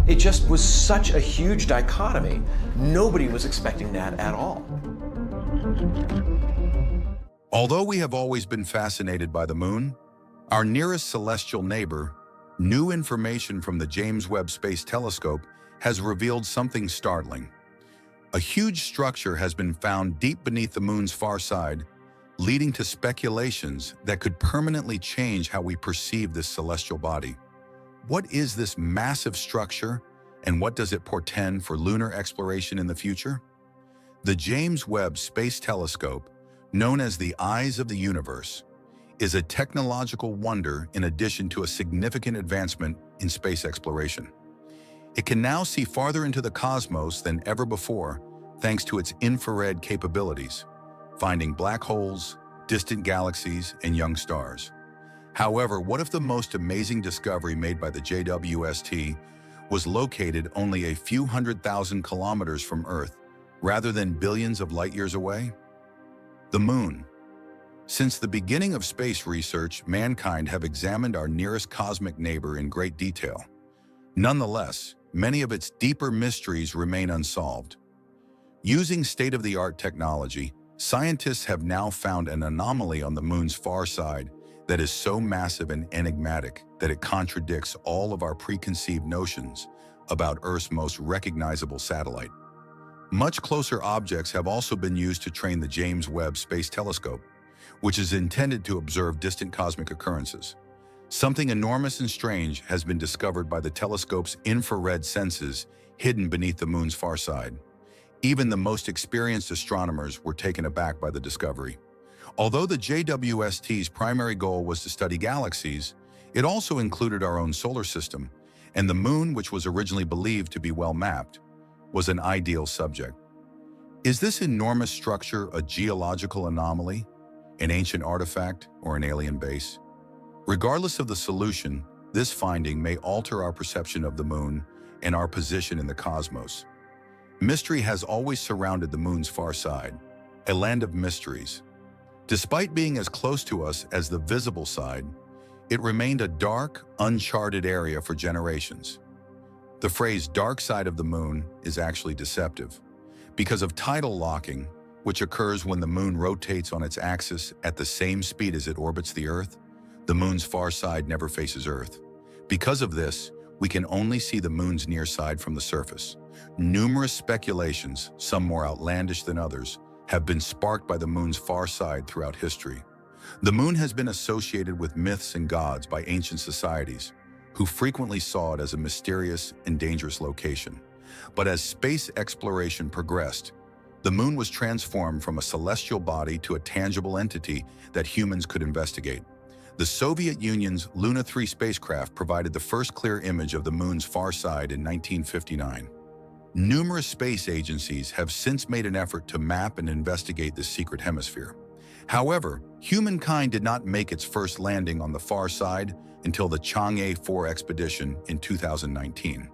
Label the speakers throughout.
Speaker 1: It just was such a huge dichotomy. Nobody was expecting that at all.
Speaker 2: Although we have always been fascinated by the moon, our nearest celestial neighbor, new information from the James Webb Space Telescope has revealed something startling. A huge structure has been found deep beneath the moon's far side, leading to speculations that could permanently change how we perceive this celestial body. What is this massive structure, and what does it portend for lunar exploration in the future? The James Webb Space Telescope, known as the Eyes of the Universe, is a technological wonder in addition to a significant advancement in space exploration. It can now see farther into the cosmos than ever before thanks to its infrared capabilities, finding black holes, distant galaxies, and young stars. However, what if the most amazing discovery made by the JWST was located only a few 100,000 kilometers from Earth, rather than billions of light years away? The moon. Since the beginning of space research, mankind have examined our nearest cosmic neighbor in great detail. Nonetheless, many of its deeper mysteries remain unsolved. Using state-of-the-art technology, scientists have now found an anomaly on the moon's far side that is so massive and enigmatic that it contradicts all of our preconceived notions about Earth's most recognizable satellite. Much closer objects have also been used to train the James Webb Space Telescope, which is intended to observe distant cosmic occurrences. Something enormous and strange has been discovered by the telescope's infrared senses hidden beneath the moon's far side. Even the most experienced astronomers were taken aback by the discovery. Although the JWST's primary goal was to study galaxies, it also included our own solar system, and the moon, which was originally believed to be well mapped, was an ideal subject. Is this enormous structure a geological anomaly, an ancient artifact, or an alien base? Regardless of the solution, this finding may alter our perception of the moon and our position in the cosmos. Mystery has always surrounded the moon's far side, a land of mysteries. Despite being as close to us as the visible side, it remained a dark, uncharted area for generations. The phrase dark side of the moon is actually deceptive. Because of tidal locking, which occurs when the moon rotates on its axis at the same speed as it orbits the Earth, the moon's far side never faces Earth. Because of this, we can only see the moon's near side from the surface. Numerous speculations, some more outlandish than others, have been sparked by the moon's far side throughout history. The moon has been associated with myths and gods by ancient societies, who frequently saw it as a mysterious and dangerous location. But as space exploration progressed, the moon was transformed from a celestial body to a tangible entity that humans could investigate. The Soviet Union's Lunar 3 spacecraft provided the first clear image of the moon's far side in 1959. Numerous space agencies have since made an effort to map and investigate this secret hemisphere. However, humankind did not make its first landing on the far side until the Chang'e 4 expedition in 2019.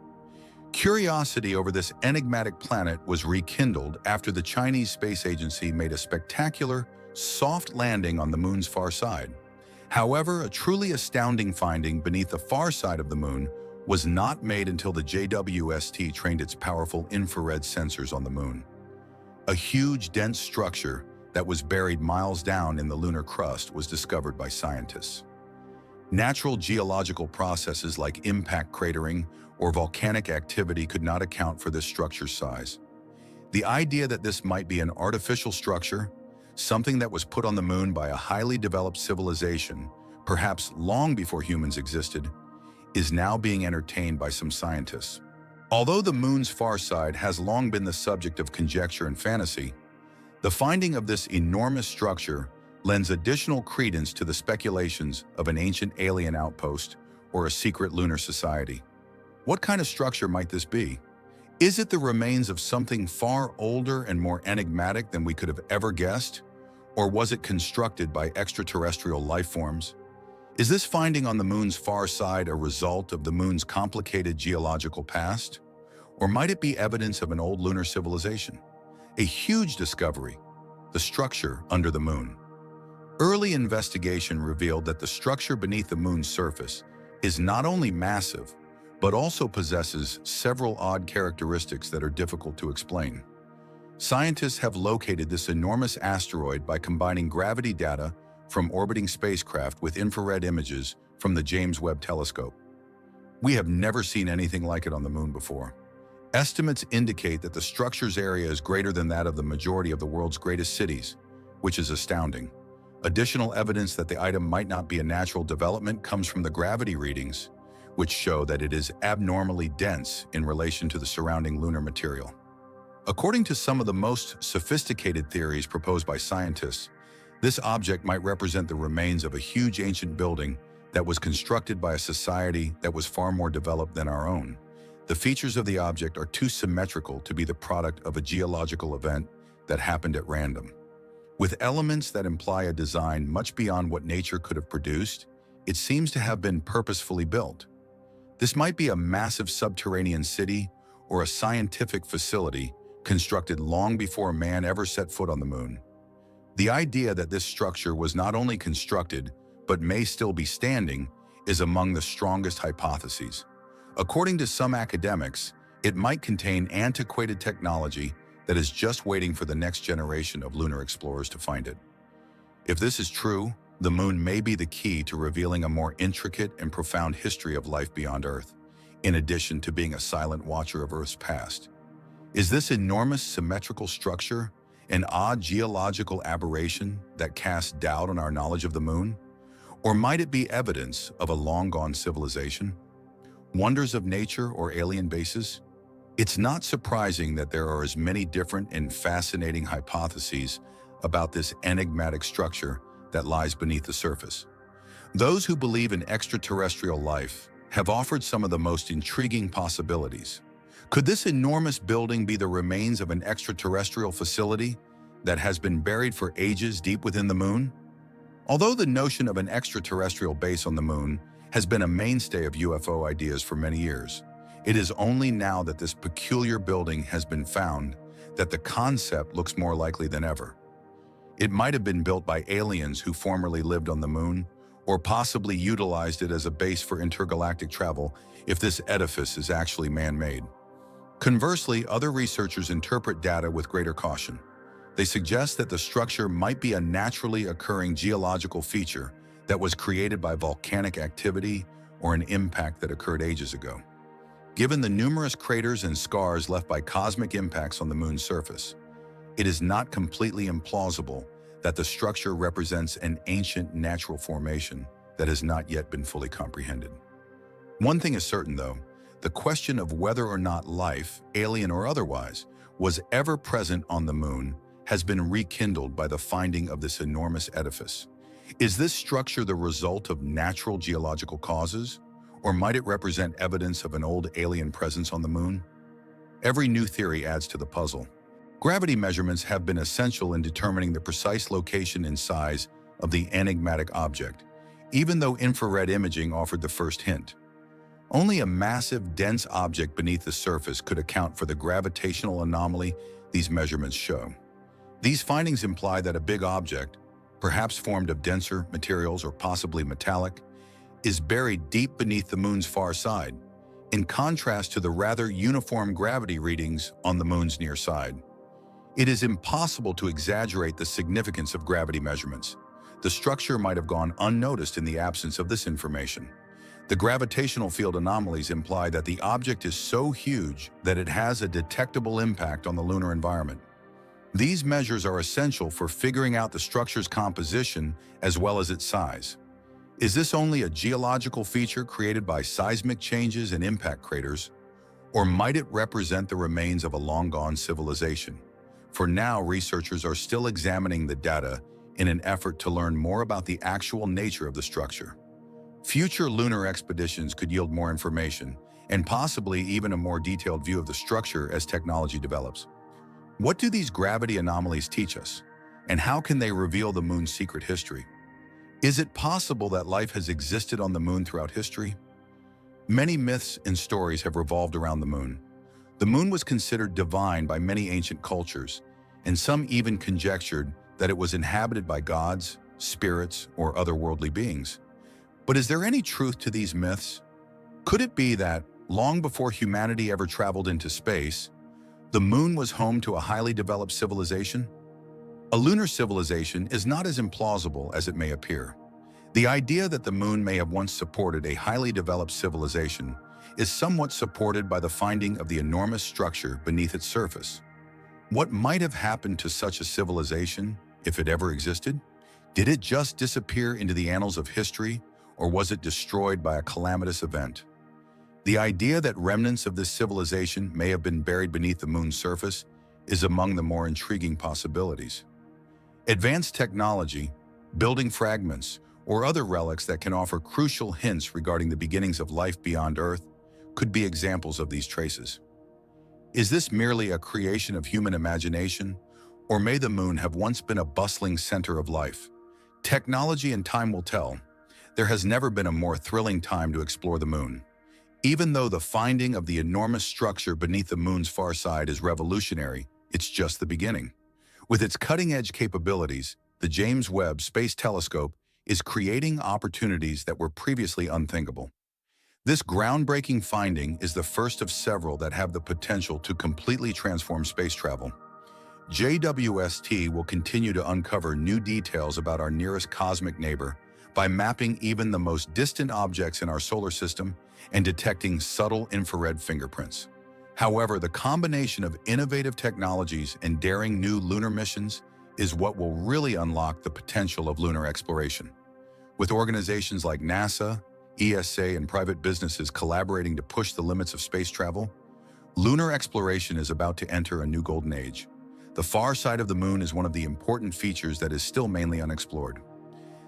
Speaker 2: Curiosity over this enigmatic planet was rekindled after the Chinese Space Agency made a spectacular, soft landing on the moon's far side. However, a truly astounding finding beneath the far side of the moon was not made until the JWST trained its powerful infrared sensors on the moon. A huge, dense structure that was buried miles down in the lunar crust was discovered by scientists. Natural geological processes like impact cratering or volcanic activity could not account for this structure's size. The idea that this might be an artificial structure, something that was put on the moon by a highly developed civilization, perhaps long before humans existed, is now being entertained by some scientists. Although the moon's far side has long been the subject of conjecture and fantasy, the finding of this enormous structure lends additional credence to the speculations of an ancient alien outpost or a secret lunar society. What kind of structure might this be? Is it the remains of something far older and more enigmatic than we could have ever guessed? Or was it constructed by extraterrestrial life forms? Is this finding on the moon's far side a result of the moon's complicated geological past? Or might it be evidence of an old lunar civilization? A huge discovery, the structure under the moon. Early investigation revealed that the structure beneath the moon's surface is not only massive, but also possesses several odd characteristics that are difficult to explain. Scientists have located this enormous asteroid by combining gravity data from orbiting spacecraft with infrared images from the James Webb Telescope. We have never seen anything like it on the Moon before. Estimates indicate that the structure's area is greater than that of the majority of the world's greatest cities, which is astounding. Additional evidence that the item might not be a natural development comes from the gravity readings, which show that it is abnormally dense in relation to the surrounding lunar material. According to some of the most sophisticated theories proposed by scientists, this object might represent the remains of a huge ancient building that was constructed by a society that was far more developed than our own. The features of the object are too symmetrical to be the product of a geological event that happened at random. With elements that imply a design much beyond what nature could have produced, it seems to have been purposefully built. This might be a massive subterranean city or a scientific facility constructed long before man ever set foot on the Moon. The idea that this structure was not only constructed, but may still be standing, is among the strongest hypotheses. According to some academics, it might contain antiquated technology that is just waiting for the next generation of lunar explorers to find it. If this is true, the Moon may be the key to revealing a more intricate and profound history of life beyond Earth, in addition to being a silent watcher of Earth's past. Is this enormous symmetrical structure an odd geological aberration that casts doubt on our knowledge of the Moon? Or might it be evidence of a long-gone civilization? Wonders of nature or alien bases? It's not surprising that there are as many different and fascinating hypotheses about this enigmatic structure that lies beneath the surface. Those who believe in extraterrestrial life have offered some of the most intriguing possibilities. Could this enormous building be the remains of an extraterrestrial facility that has been buried for ages deep within the Moon? Although the notion of an extraterrestrial base on the Moon has been a mainstay of UFO ideas for many years, it is only now that this peculiar building has been found that the concept looks more likely than ever. It might have been built by aliens who formerly lived on the Moon, or possibly utilized it as a base for intergalactic travel if this edifice is actually man-made. Conversely, other researchers interpret data with greater caution. They suggest that the structure might be a naturally occurring geological feature that was created by volcanic activity or an impact that occurred ages ago. Given the numerous craters and scars left by cosmic impacts on the Moon's surface, it is not completely implausible that the structure represents an ancient natural formation that has not yet been fully comprehended. One thing is certain, though: the question of whether or not life, alien or otherwise, was ever present on the Moon has been rekindled by the finding of this enormous edifice. Is this structure the result of natural geological causes, or might it represent evidence of an old alien presence on the Moon? Every new theory adds to the puzzle. Gravity measurements have been essential in determining the precise location and size of the enigmatic object, even though infrared imaging offered the first hint. Only a massive, dense object beneath the surface could account for the gravitational anomaly these measurements show. These findings imply that a big object, perhaps formed of denser materials or possibly metallic, is buried deep beneath the Moon's far side, in contrast to the rather uniform gravity readings on the Moon's near side. It is impossible to exaggerate the significance of gravity measurements. The structure might have gone unnoticed in the absence of this information. The gravitational field anomalies imply that the object is so huge that it has a detectable impact on the lunar environment. These measures are essential for figuring out the structure's composition as well as its size. Is this only a geological feature created by seismic changes and impact craters, or might it represent the remains of a long-gone civilization? For now, researchers are still examining the data in an effort to learn more about the actual nature of the structure. Future lunar expeditions could yield more information, and possibly even a more detailed view of the structure as technology develops. What do these gravity anomalies teach us, and how can they reveal the Moon's secret history? Is it possible that life has existed on the Moon throughout history? Many myths and stories have revolved around the Moon. The Moon was considered divine by many ancient cultures, and some even conjectured that it was inhabited by gods, spirits, or otherworldly beings. But is there any truth to these myths? Could it be that, Long before humanity ever traveled into space, the moon was home to a highly developed civilization. A lunar civilization is not as implausible as it may appear. The idea that the moon may have once supported a highly developed civilization is somewhat supported by the finding of the enormous structure beneath its surface. What might have happened to such a civilization, if it ever existed? Did it just disappear into the annals of history, or was it destroyed by a calamitous event? The idea that remnants of this civilization may have been buried beneath the moon's surface is among the more intriguing possibilities. Advanced technology, building fragments, or other relics that can offer crucial hints regarding the beginnings of life beyond Earth could be examples of these traces. Is this merely a creation of human imagination, or may the moon have once been a bustling center of life? Technology and time will tell. There has never been a more thrilling time to explore the moon. Even though the finding of the enormous structure beneath the moon's far side is revolutionary, it's just the beginning. With its cutting-edge capabilities, the James Webb Space Telescope is creating opportunities that were previously unthinkable. This groundbreaking finding is the first of several that have the potential to completely transform space travel. JWST will continue to uncover new details about our nearest cosmic neighbor by mapping even the most distant objects in our solar system and detecting subtle infrared fingerprints. However, the combination of innovative technologies and daring new lunar missions is what will really unlock the potential of lunar exploration. With organizations like NASA, ESA, and private businesses collaborating to push the limits of space travel, lunar exploration is about to enter a new golden age. The far side of the moon is one of the important features that is still mainly unexplored.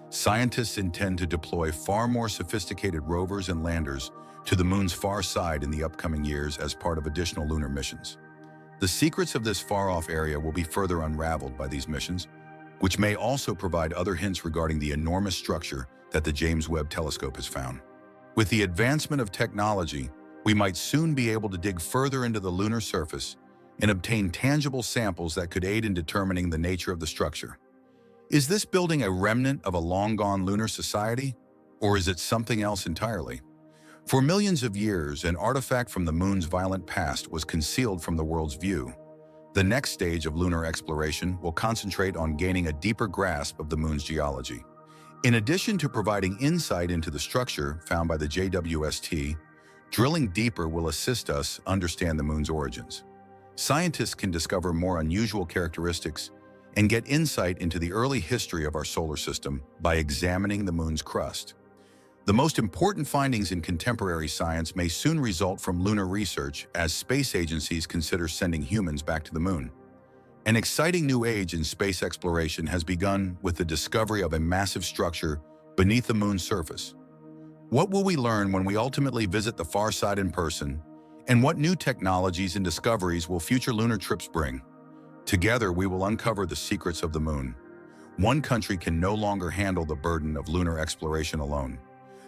Speaker 2: Scientists intend to deploy far more sophisticated rovers and landers to the moon's far side in the upcoming years as part of additional lunar missions. The secrets of this far-off area will be further unraveled by these missions, which may also provide other hints regarding the enormous structure that the James Webb Telescope has found. With the advancement of technology, we might soon be able to dig further into the lunar surface and obtain tangible samples that could aid in determining the nature of the structure. Is this building a remnant of a long-gone lunar society, or is it something else entirely? For millions of years, an artifact from the moon's violent past was concealed from the world's view. The next stage of lunar exploration will concentrate on gaining a deeper grasp of the moon's geology. In addition to providing insight into the structure found by the JWST, drilling deeper will assist us understand the moon's origins. Scientists can discover more unusual characteristics and get insight into the early history of our solar system by examining the moon's crust. The most important findings in contemporary science may soon result from lunar research as space agencies consider sending humans back to the moon. An exciting new age in space exploration has begun with the discovery of a massive structure beneath the moon's surface. What will we learn when we ultimately visit the far side in person, and what new technologies and discoveries will future lunar trips bring? Together, we will uncover the secrets of the moon. One country can no longer handle the burden of lunar exploration alone.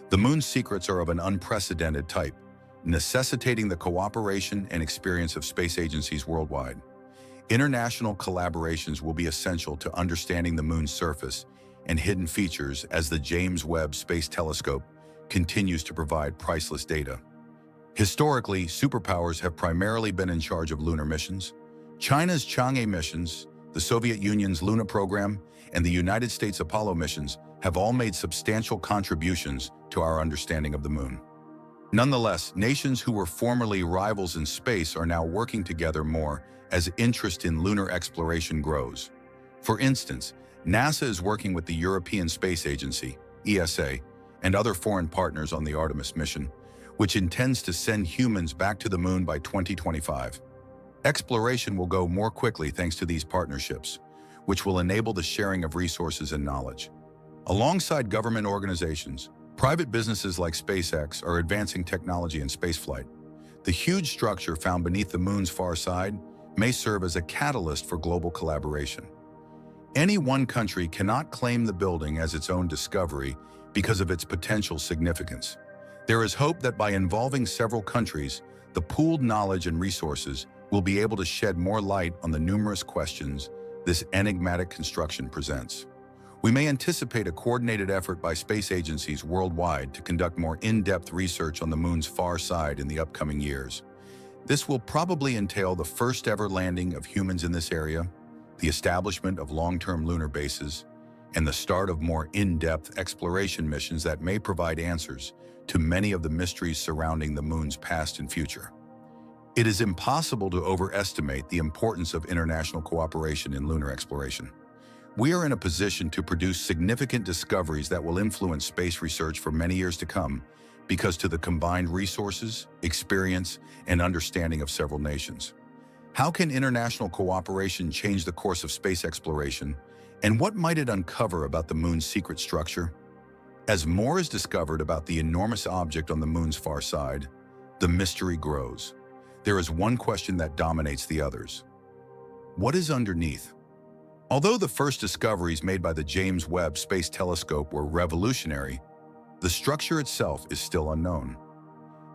Speaker 2: The moon's secrets are of an unprecedented type, necessitating the cooperation and experience of space agencies worldwide. International collaborations will be essential to understanding the moon's surface and hidden features as the James Webb Space Telescope continues to provide priceless data. Historically, superpowers have primarily been in charge of lunar missions. China's Chang'e missions, the Soviet Union's Lunar program, and the United States Apollo missions have all made substantial contributions to our understanding of the moon. Nonetheless, nations who were formerly rivals in space are now working together more as interest in lunar exploration grows. For instance, NASA is working with the European Space Agency, ESA, and other foreign partners on the Artemis mission, which intends to send humans back to the moon by 2025. Exploration will go more quickly thanks to these partnerships, which will enable the sharing of resources and knowledge. Alongside government organizations, private businesses like SpaceX are advancing technology in spaceflight. The huge structure found beneath the moon's far side may serve as a catalyst for global collaboration. Any one country cannot claim the building as its own discovery because of its potential significance. There is hope that by involving several countries, the pooled knowledge and resources will be able to shed more light on the numerous questions this enigmatic construction presents. We may anticipate a coordinated effort by space agencies worldwide to conduct more in-depth research on the moon's far side in the upcoming years. This will probably entail the first-ever landing of humans in this area, the establishment of long-term lunar bases, and the start of more in-depth exploration missions that may provide answers to many of the mysteries surrounding the moon's past and future. It is impossible to overestimate the importance of international cooperation in lunar exploration. We are in a position to produce significant discoveries that will influence space research for many years to come because to the combined resources, experience, and understanding of several nations. How can international cooperation change the course of space exploration, and what might it uncover about the moon's secret structure? As more is discovered about the enormous object on the moon's far side, the mystery grows. There is one question that dominates the others. What is underneath? Although the first discoveries made by the James Webb Space Telescope were revolutionary, the structure itself is still unknown.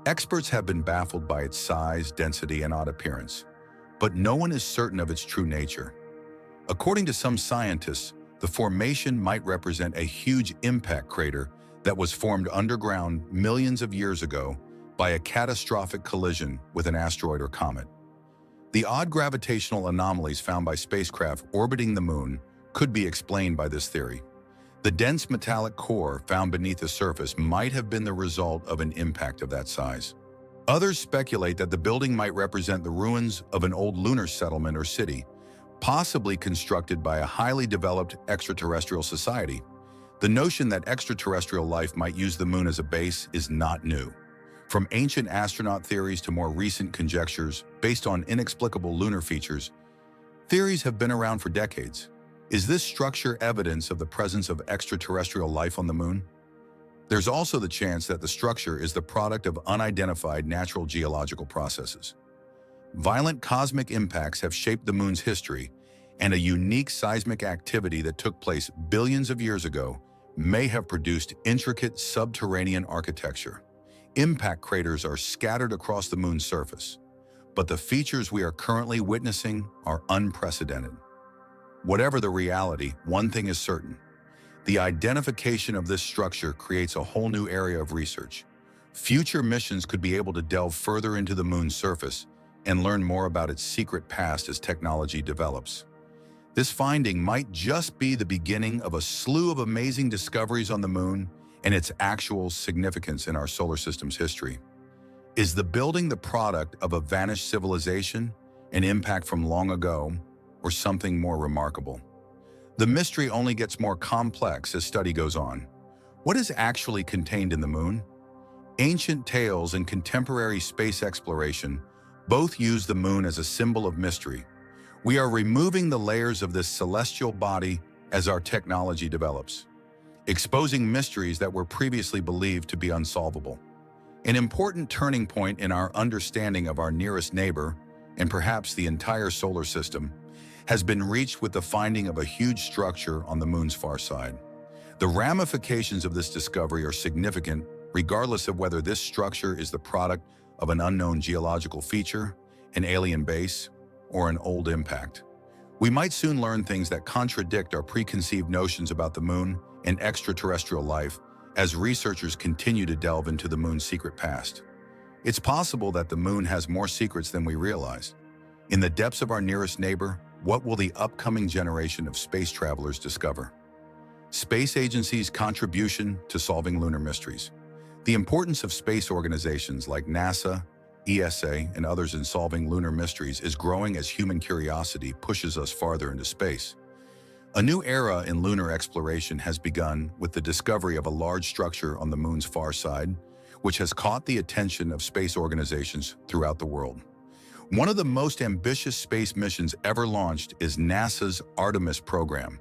Speaker 2: Experts have been baffled by its size, density, and odd appearance, but no one is certain of its true nature. According to some scientists, the formation might represent a huge impact crater that was formed underground millions of years ago by a catastrophic collision with an asteroid or comet. The odd gravitational anomalies found by spacecraft orbiting the moon could be explained by this theory. The dense metallic core found beneath the surface might have been the result of an impact of that size. Others speculate that the building might represent the ruins of an old lunar settlement or city, possibly constructed by a highly developed extraterrestrial society. The notion that extraterrestrial life might use the moon as a base is not new. From ancient astronaut theories to more recent conjectures based on inexplicable lunar features, theories have been around for decades. Is this structure evidence of the presence of extraterrestrial life on the moon? There's also the chance that the structure is the product of unidentified natural geological processes. Violent cosmic impacts have shaped the moon's history, and a unique seismic activity that took place billions of years ago may have produced intricate subterranean architecture. Impact craters are scattered across the moon's surface, but the features we are currently witnessing are unprecedented. Whatever the reality, one thing is certain. The identification of this structure creates a whole new area of research. Future missions could be able to delve further into the moon's surface and learn more about its secret past as technology develops. This finding might just be the beginning of a slew of amazing discoveries on the moon and its actual significance in our solar system's history. Is the building the product of a vanished civilization, an impact from long ago, or something more remarkable? The mystery only gets more complex as study goes on. What is actually contained in the moon? Ancient tales and contemporary space exploration both use the moon as a symbol of mystery. We are removing the layers of this celestial body as our technology develops, exposing mysteries that were previously believed to be unsolvable. An important turning point in our understanding of our nearest neighbor, and perhaps the entire solar system, has been reached with the finding of a huge structure on the moon's far side. The ramifications of this discovery are significant, regardless of whether this structure is the product of an unknown geological feature, an alien base, or an old impact. We might soon learn things that contradict our preconceived notions about the moon and extraterrestrial life as researchers continue to delve into the moon's secret past. It's possible that the moon has more secrets than we realize. In the depths of our nearest neighbor, what will the upcoming generation of space travelers discover? Space agencies' contribution to solving lunar mysteries. The importance of space organizations like NASA, ESA, and others in solving lunar mysteries is growing as human curiosity pushes us farther into space. A new era in lunar exploration has begun with the discovery of a large structure on the moon's far side, which has caught the attention of space organizations throughout the world. One of the most ambitious space missions ever launched is NASA's Artemis program,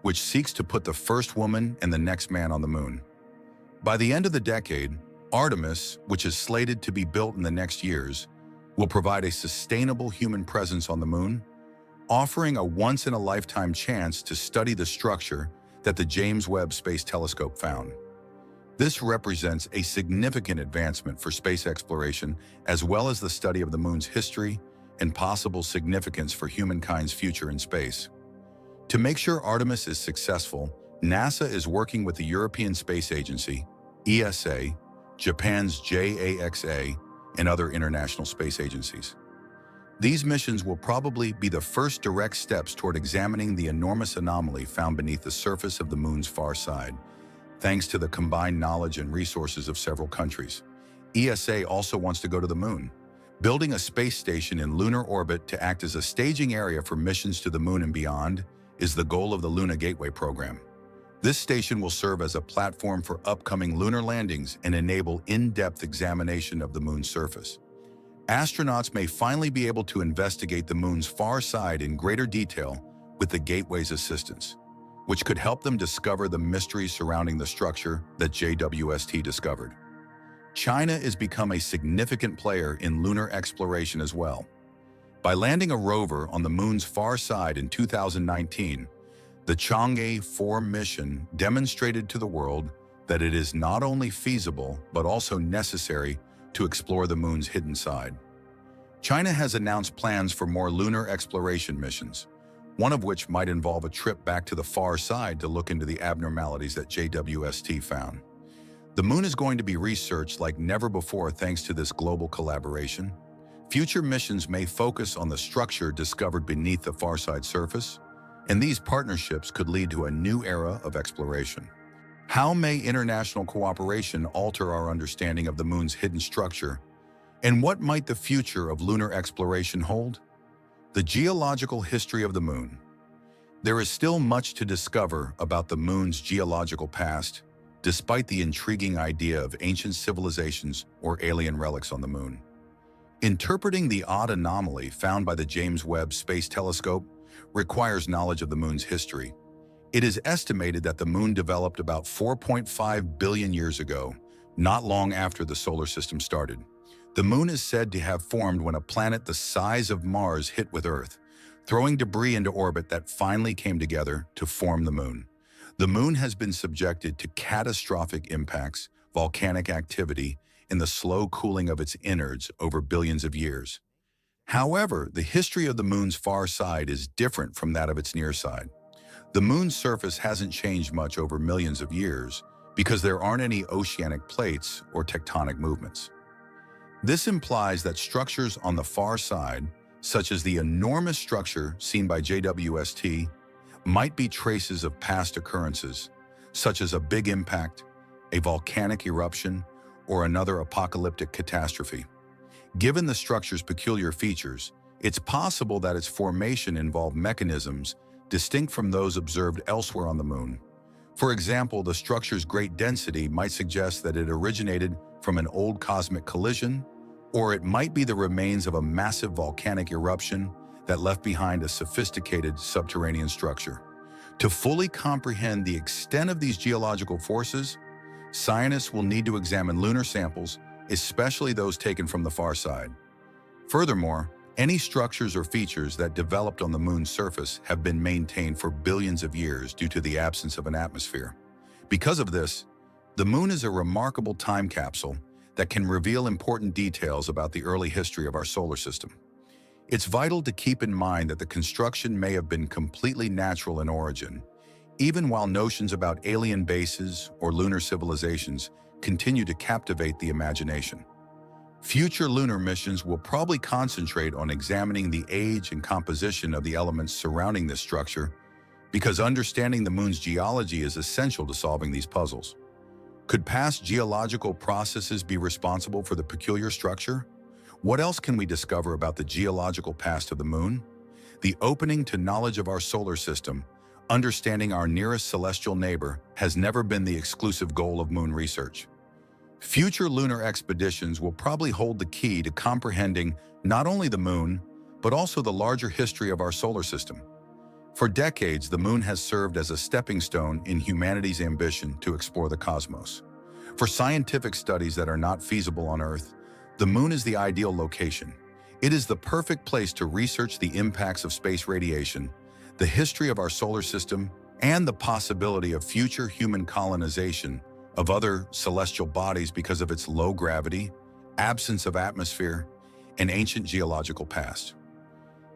Speaker 2: which seeks to put the first woman and the next man on the moon. By the end of the decade, Artemis, which is slated to be built in the next years, will provide a sustainable human presence on the moon, offering a once-in-a-lifetime chance to study the structure that the James Webb Space Telescope found. This represents a significant advancement for space exploration, as well as the study of the moon's history and possible significance for humankind's future in space. To make sure Artemis is successful, NASA is working with the European Space Agency, ESA, Japan's JAXA, and other international space agencies. These missions will probably be the first direct steps toward examining the enormous anomaly found beneath the surface of the moon's far side, thanks to the combined knowledge and resources of several countries. ESA also wants to go to the moon, building a space station in lunar orbit to act as a staging area for missions to the moon and beyond is the goal of the Lunar Gateway program. This station will serve as a platform for upcoming lunar landings and enable in-depth examination of the moon's surface. Astronauts may finally be able to investigate the moon's far side in greater detail with the Gateway's assistance, which could help them discover the mysteries surrounding the structure that JWST discovered. China has become a significant player in lunar exploration as well. By landing a rover on the moon's far side in 2019, the Chang'e 4 mission demonstrated to the world that it is not only feasible but also necessary to explore the moon's hidden side. China has announced plans for more lunar exploration missions, one of which might involve a trip back to the far side to look into the abnormalities that JWST found. The moon is going to be researched like never before thanks to this global collaboration. Future missions may focus on the structure discovered beneath the far side surface, and these partnerships could lead to a new era of exploration. How may international cooperation alter our understanding of the moon's hidden structure? And what might the future of lunar exploration hold? The geological history of the moon. There is still much to discover about the moon's geological past, despite the intriguing idea of ancient civilizations or alien relics on the moon. Interpreting the odd anomaly found by the James Webb Space Telescope requires knowledge of the moon's history. It is estimated that the moon developed about 4.5 billion years ago, not long after the solar system started. The moon is said to have formed when a planet the size of Mars hit with Earth, throwing debris into orbit that finally came together to form the moon. The moon has been subjected to catastrophic impacts, volcanic activity, and the slow cooling of its innards over billions of years. However, the history of the moon's far side is different from that of its near side. The moon's surface hasn't changed much over millions of years because there aren't any oceanic plates or tectonic movements. This implies that structures on the far side, such as the enormous structure seen by JWST, might be traces of past occurrences, such as a big impact, a volcanic eruption, or another apocalyptic catastrophe. Given the structure's peculiar features, it's possible that its formation involved mechanisms distinct from those observed elsewhere on the moon. For example, the structure's great density might suggest that it originated from an old cosmic collision, or it might be the remains of a massive volcanic eruption that left behind a sophisticated subterranean structure. To fully comprehend the extent of these geological forces, scientists will need to examine lunar samples, especially those taken from the far side. Furthermore, any structures or features that developed on the moon's surface have been maintained for billions of years due to the absence of an atmosphere. Because of this, the moon is a remarkable time capsule that can reveal important details about the early history of our solar system. It's vital to keep in mind that the construction may have been completely natural in origin, even while notions about alien bases or lunar civilizations continue to captivate the imagination. Future lunar missions will probably concentrate on examining the age and composition of the elements surrounding this structure, because understanding the moon's geology is essential to solving these puzzles. Could past geological processes be responsible for the peculiar structure? What else can we discover about the geological past of the moon? The opening to knowledge of our solar system, understanding our nearest celestial neighbor, has never been the exclusive goal of moon research. Future lunar expeditions will probably hold the key to comprehending not only the moon, but also the larger history of our solar system. For decades, the moon has served as a stepping stone in humanity's ambition to explore the cosmos. For scientific studies that are not feasible on Earth, the moon is the ideal location. It is the perfect place to research the impacts of space radiation, the history of our solar system, and the possibility of future human colonization of other celestial bodies because of its low gravity, absence of atmosphere, and ancient geological past.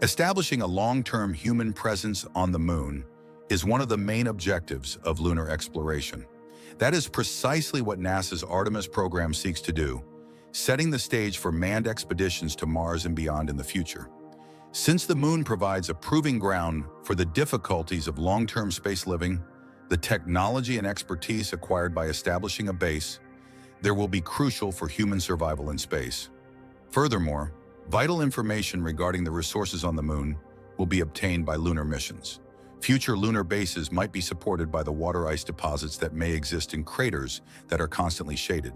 Speaker 2: Establishing a long-term human presence on the moon is one of the main objectives of lunar exploration. That is precisely what NASA's Artemis program seeks to do, setting the stage for manned expeditions to Mars and beyond in the future. Since the moon provides a proving ground for the difficulties of long-term space living, the technology and expertise acquired by establishing a base, there will be crucial for human survival in space. Furthermore, vital information regarding the resources on the moon will be obtained by lunar missions. Future lunar bases might be supported by the water ice deposits that may exist in craters that are constantly shaded.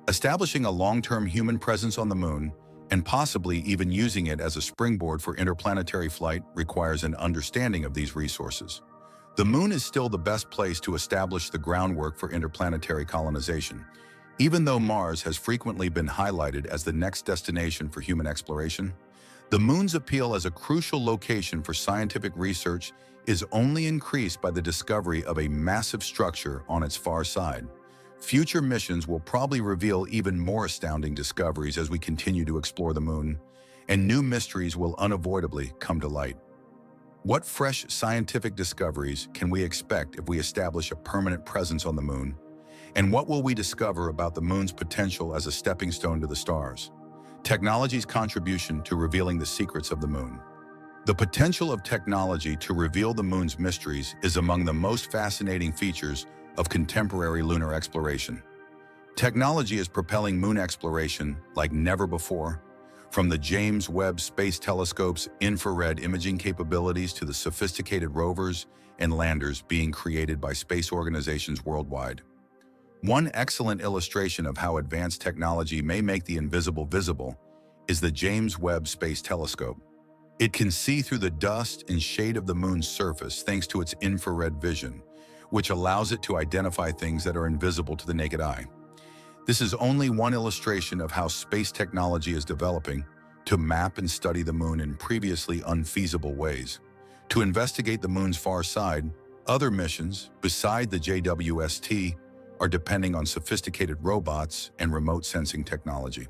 Speaker 2: Establishing a long-term human presence on the moon, and possibly even using it as a springboard for interplanetary flight, requires an understanding of these resources. The moon is still the best place to establish the groundwork for interplanetary colonization. Even though Mars has frequently been highlighted as the next destination for human exploration, the moon's appeal as a crucial location for scientific research is only increased by the discovery of a massive structure on its far side. Future missions will probably reveal even more astounding discoveries as we continue to explore the moon, and new mysteries will unavoidably come to light. What fresh scientific discoveries can we expect if we establish a permanent presence on the moon? And what will we discover about the moon's potential as a stepping stone to the stars? Technology's contribution to revealing the secrets of the moon. The potential of technology to reveal the moon's mysteries is among the most fascinating features of contemporary lunar exploration. Technology is propelling moon exploration like never before, from the James Webb Space Telescope's infrared imaging capabilities to the sophisticated rovers and landers being created by space organizations worldwide. One excellent illustration of how advanced technology may make the invisible visible is the James Webb Space Telescope. It can see through the dust and shade of the moon's surface thanks to its infrared vision, which allows it to identify things that are invisible to the naked eye. This is only one illustration of how space technology is developing to map and study the moon in previously unfeasible ways. To investigate the moon's far side, other missions, beside the JWST, are depending on sophisticated robots and remote sensing technology.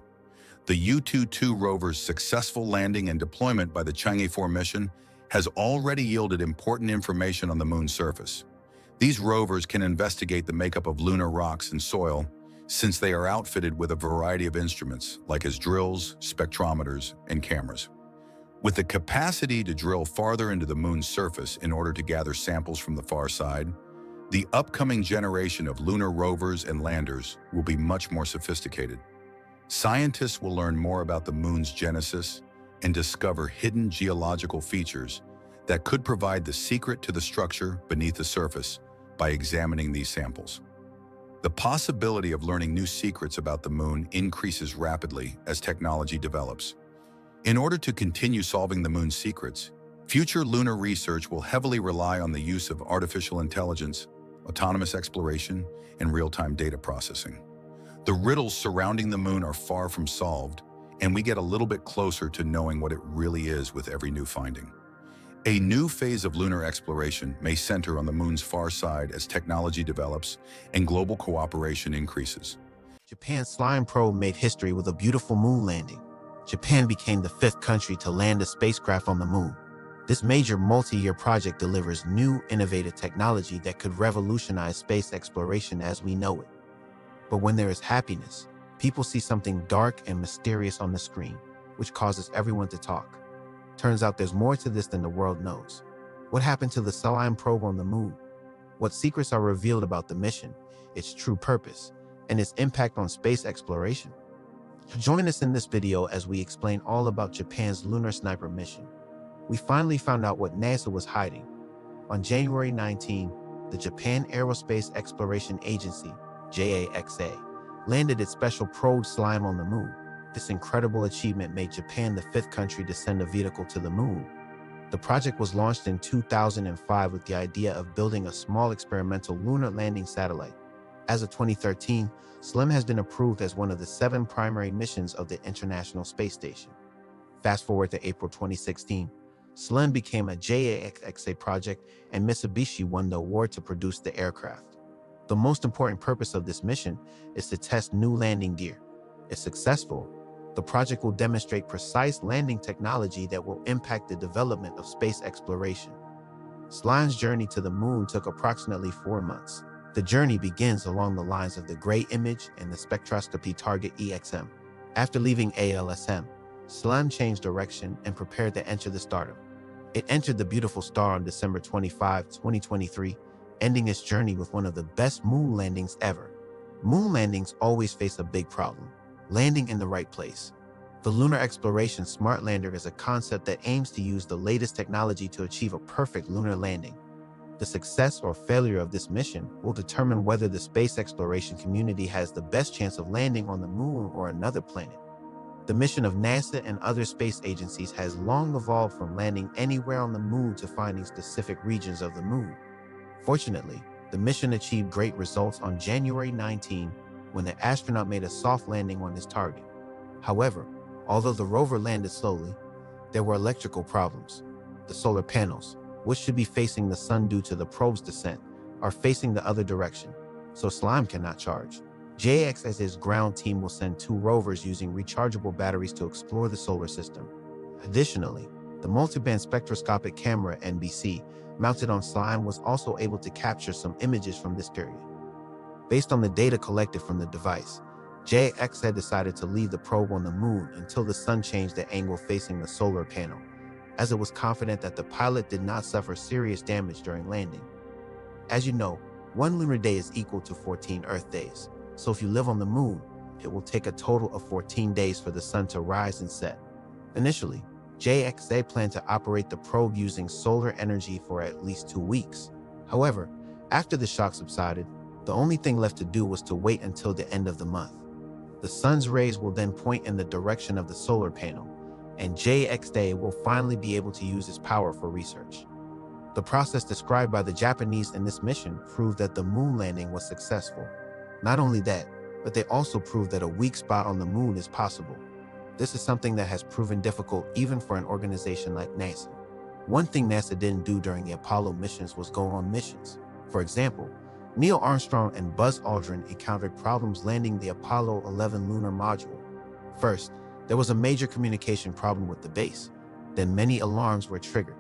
Speaker 2: The U-22 rover's successful landing and deployment by the Chang'e 4 mission has already yielded important information on the moon's surface. These rovers can investigate the makeup of lunar rocks and soil, since they are outfitted with a variety of instruments, like as drills, spectrometers, and cameras. With the capacity to drill farther into the moon's surface in order to gather samples from the far side, the upcoming generation of lunar rovers and landers will be much more sophisticated. Scientists will learn more about the moon's genesis and discover hidden geological features that could provide the secret to the structure beneath the surface by examining these samples. The possibility of learning new secrets about the moon increases rapidly as technology develops. In order to continue solving the moon's secrets, future lunar research will heavily rely on the use of artificial intelligence, autonomous exploration, and real-time data processing. The riddles surrounding the moon are far from solved, and we get a little bit closer to knowing what it really is with every new finding. A new phase of lunar exploration may center on the moon's far side as technology develops and global cooperation increases.
Speaker 3: Japan's SLIM probe made history with a beautiful moon landing. Japan became the 5th country to land a spacecraft on the moon. This major multi-year project delivers new, innovative technology that could revolutionize space exploration as we know it. But when there is happiness, people see something dark and mysterious on the screen, which causes everyone to talk. Turns out there's more to this than the world knows. What happened to the SLIM probe on the moon? What secrets are revealed about the mission, its true purpose, and its impact on space exploration? Join us in this video as we explain all about Japan's Lunar Sniper mission. We finally found out what NASA was hiding. On January 19, the Japan Aerospace Exploration Agency, JAXA, landed its special probe SLIM on the moon. This incredible achievement made Japan the 5th country to send a vehicle to the moon. The project was launched in 2005 with the idea of building a small experimental lunar landing satellite. As of 2013, SLIM has been approved as one of the 7 primary missions of the International Space Station. Fast forward to April 2016, SLIM became a JAXA project and Mitsubishi won the award to produce the aircraft. The most important purpose of this mission is to test new landing gear. If successful, the project will demonstrate precise landing technology that will impact the development of space exploration. SLIM's journey to the moon took approximately 4 months. The journey begins along the lines of the Gray Image and the spectroscopy target EXM. After leaving ALSM, SLIM changed direction and prepared to enter the stardom. It entered the beautiful star on December 25, 2023, ending its journey with one of the best moon landings ever. Moon landings always face a big problem: landing in the right place. The Lunar Exploration Smart Lander is a concept that aims to use the latest technology to achieve a perfect lunar landing. The success or failure of this mission will determine whether the space exploration community has the best chance of landing on the moon or another planet. The mission of NASA and other space agencies has long evolved from landing anywhere on the moon to finding specific regions of the moon. Fortunately, the mission achieved great results on January 19 when the astronaut made a soft landing on his target. However, although the rover landed slowly, there were electrical problems. The solar panels, which should be facing the sun due to the probe's descent, are facing the other direction, so SLIM cannot charge. JWST's ground team will send 2 rovers using rechargeable batteries to explore the solar system. Additionally, the multiband spectroscopic camera NBC mounted on SLIM was also able to capture some images from this period. Based on the data collected from the device, JWST decided to leave the probe on the moon until the sun changed the angle facing the solar panel, as it was confident that the pilot did not suffer serious damage during landing. As you know, 1 lunar day is equal to 14 Earth days, so if you live on the moon, it will take a total of 14 days for the sun to rise and set. Initially, JWST planned to operate the probe using solar energy for at least 2 weeks. However, after the shock subsided, the only thing left to do was to wait until the end of the month. The sun's rays will then point in the direction of the solar panel, and JWST will finally be able to use its power for research. The process described by the Japanese in this mission proved that the moon landing was successful. Not only that, but they also proved that a weak spot on the moon is possible. This is something that has proven difficult even for an organization like NASA. One thing NASA didn't do during the Apollo missions was go on missions. For example, Neil Armstrong and Buzz Aldrin encountered problems landing the Apollo 11 lunar module. First, there was a major communication problem with the base. Then many alarms were triggered.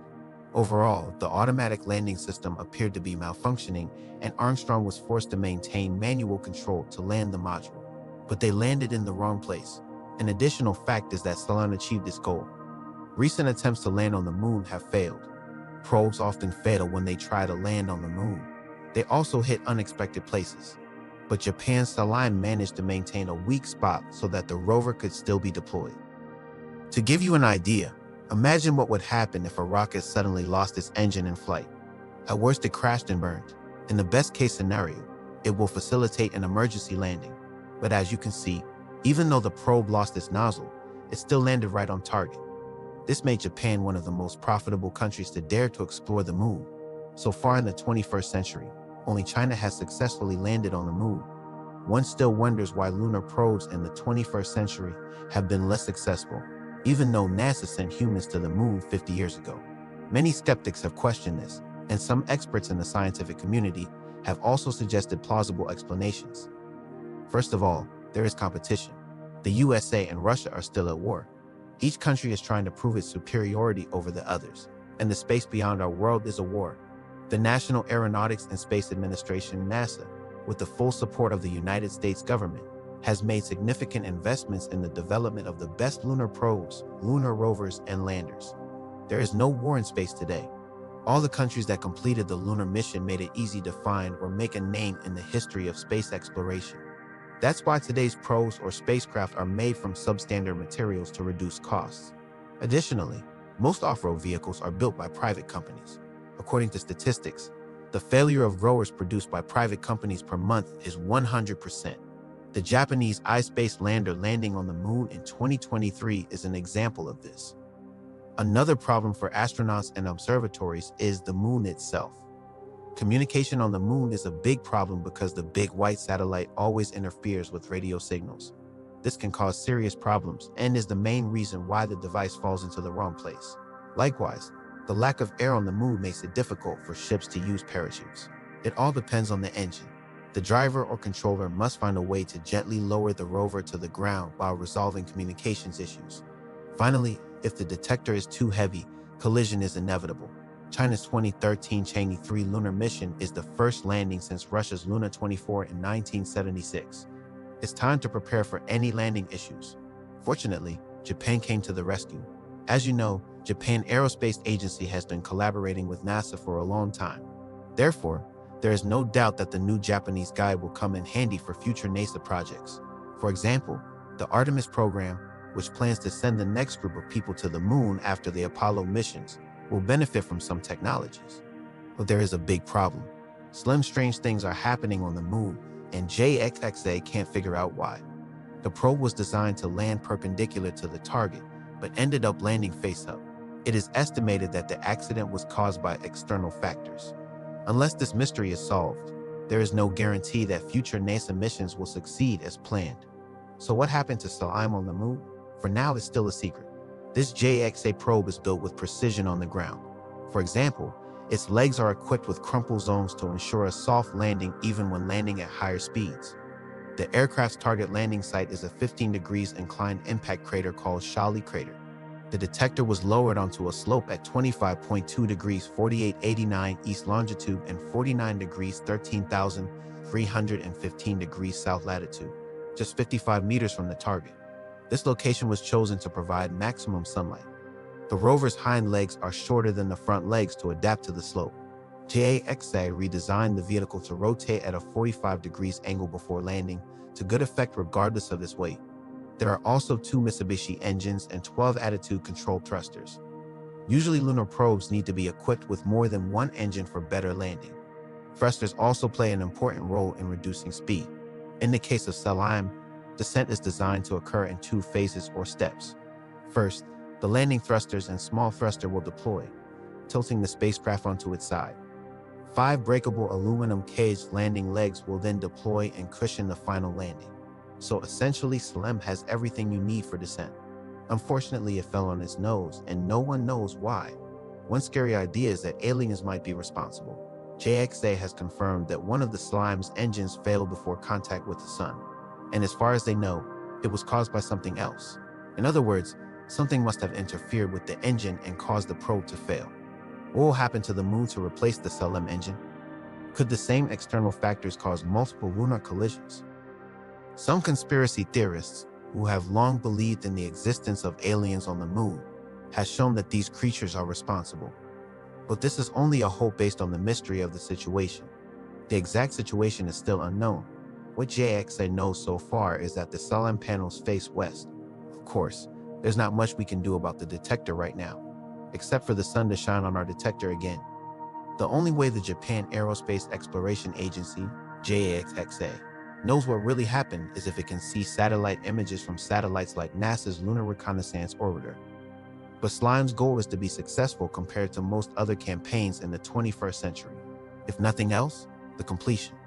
Speaker 3: Overall, the automatic landing system appeared to be malfunctioning, and Armstrong was forced to maintain manual control to land the module. But they landed in the wrong place. An additional fact is that SLIM achieved its goal. Recent attempts to land on the moon have failed. Probes often fail when they try to land on the moon. They also hit unexpected places. But Japan's SLIM managed to maintain a weak spot so that the rover could still be deployed. To give you an idea, imagine what would happen if a rocket suddenly lost its engine in flight. At worst, it crashed and burned. In the best case scenario, it will facilitate an emergency landing. But as you can see, even though the probe lost its nozzle, it still landed right on target. This made Japan one of the most profitable countries to dare to explore the moon. So far in the 21st century, only China has successfully landed on the moon. One still wonders why lunar probes in the 21st century have been less successful, even though NASA sent humans to the moon 50 years ago. Many skeptics have questioned this, and some experts in the scientific community have also suggested plausible explanations. First of all, there is competition. The USA and Russia are still at war. Each country is trying to prove its superiority over the others, and the space beyond our world is a war. The National Aeronautics and Space Administration, NASA, with the full support of the United States government, has made significant investments in the development of the best lunar probes, lunar rovers, and landers. There is no war in space today. All the countries that completed the lunar mission made it easy to find or make a name in the history of space exploration. That's why today's probes or spacecraft are made from substandard materials to reduce costs. Additionally, most off-road vehicles are built by private companies. According to statistics, the failure of growers produced by private companies per month is 100%. The Japanese iSpace lander landing on the moon in 2023 is an example of this. Another problem for astronauts and observatories is the moon itself. Communication on the moon is a big problem because the big white satellite always interferes with radio signals. This can cause serious problems and is the main reason why the device falls into the wrong place. Likewise, the lack of air on the moon makes it difficult for ships to use parachutes. It all depends on the engine. The driver or controller must find a way to gently lower the rover to the ground while resolving communications issues. Finally, if the detector is too heavy, collision is inevitable. China's 2013 Chang'e 3 lunar mission is the first landing since Russia's Luna 24 in 1976. It's time to prepare for any landing issues. Fortunately, Japan came to the rescue. As you know, Japan Aerospace Agency has been collaborating with NASA for a long time. Therefore, there is no doubt that the new Japanese guide will come in handy for future NASA projects. For example, the Artemis program, which plans to send the next group of people to the moon after the Apollo missions, will benefit from some technologies. But there is a big problem. Slim strange things are happening on the moon, and JWST can't figure out why. The probe was designed to land perpendicular to the target, but ended up landing face up. It is estimated that the accident was caused by external factors. Unless this mystery is solved, there is no guarantee that future NASA missions will succeed as planned. So what happened to SLIM on the moon? For now, it's still a secret. This JWST probe is built with precision on the ground. For example, its legs are equipped with crumple zones to ensure a soft landing even when landing at higher speeds. The aircraft's target landing site is a 15 degrees inclined impact crater called Shapley Crater. The detector was lowered onto a slope at 25.2 degrees 4889 east longitude and 49 degrees 13,315 degrees south latitude, just 55 meters from the target. This location was chosen to provide maximum sunlight. The rover's hind legs are shorter than the front legs to adapt to the slope. JWST redesigned the vehicle to rotate at a 45 degrees angle before landing, to good effect regardless of its weight. There are also 2 Mitsubishi engines and 12 attitude control thrusters. Usually lunar probes need to be equipped with more than one engine for better landing. Thrusters also play an important role in reducing speed. In the case of SLIM, descent is designed to occur in 2 phases or steps. First, the landing thrusters and small thruster will deploy, tilting the spacecraft onto its side. 5 breakable aluminum caged landing legs will then deploy and cushion the final landing. So essentially, SLIM has everything you need for descent. Unfortunately, it fell on its nose, and no one knows why. One scary idea is that aliens might be responsible. JWST has confirmed that one of the SLIM's engines failed before contact with the sun, and as far as they know, it was caused by something else. In other words, something must have interfered with the engine and caused the probe to fail. What will happen to the moon to replace the SLIM engine? Could the same external factors cause multiple lunar collisions? Some conspiracy theorists, who have long believed in the existence of aliens on the moon, have shown that these creatures are responsible. But this is only a hope based on the mystery of the situation. The exact situation is still unknown. What JWST knows so far is that the SLIM panels face west. Of course, there's not much we can do about the detector right now, except for the sun to shine on our detector again. The only way the Japan Aerospace Exploration Agency, JWST, knows what really happened is if it can see satellite images from satellites like NASA's Lunar Reconnaissance Orbiter. But SLIM's goal is to be successful compared to most other campaigns in the 21st century. If nothing else, the completion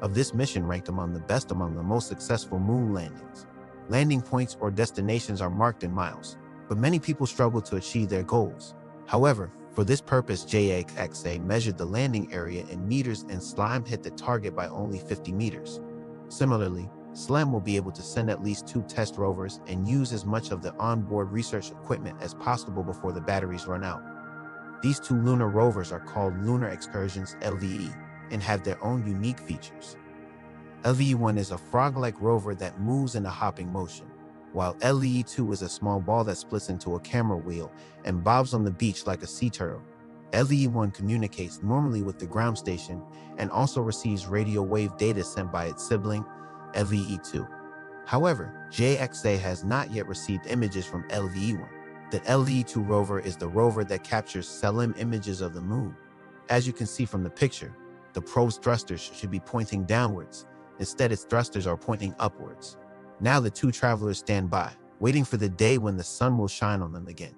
Speaker 3: of this mission ranked among the best among the most successful moon landings. Landing points or destinations are marked in miles, but many people struggle to achieve their goals. However, for this purpose, JWST measured the landing area in meters and SLIM hit the target by only 50 meters. Similarly, SLIM will be able to send at least 2 test rovers and use as much of the onboard research equipment as possible before the batteries run out. These 2 lunar rovers are called Lunar Excursions (LVE) and have their own unique features. LVE-1 is a frog-like rover that moves in a hopping motion, while LVE-2 is a small ball that splits into a camera wheel and bobs on the beach like a sea turtle. LVE-1 communicates normally with the ground station and also receives radio wave data sent by its sibling, LVE-2. However, JWST has not yet received images from LVE-1. The LVE-2 rover is the rover that captures SLIM images of the moon. As you can see from the picture, the probe's thrusters should be pointing downwards. Instead, its thrusters are pointing upwards. Now the 2 travelers stand by, waiting for the day when the sun will shine on them again.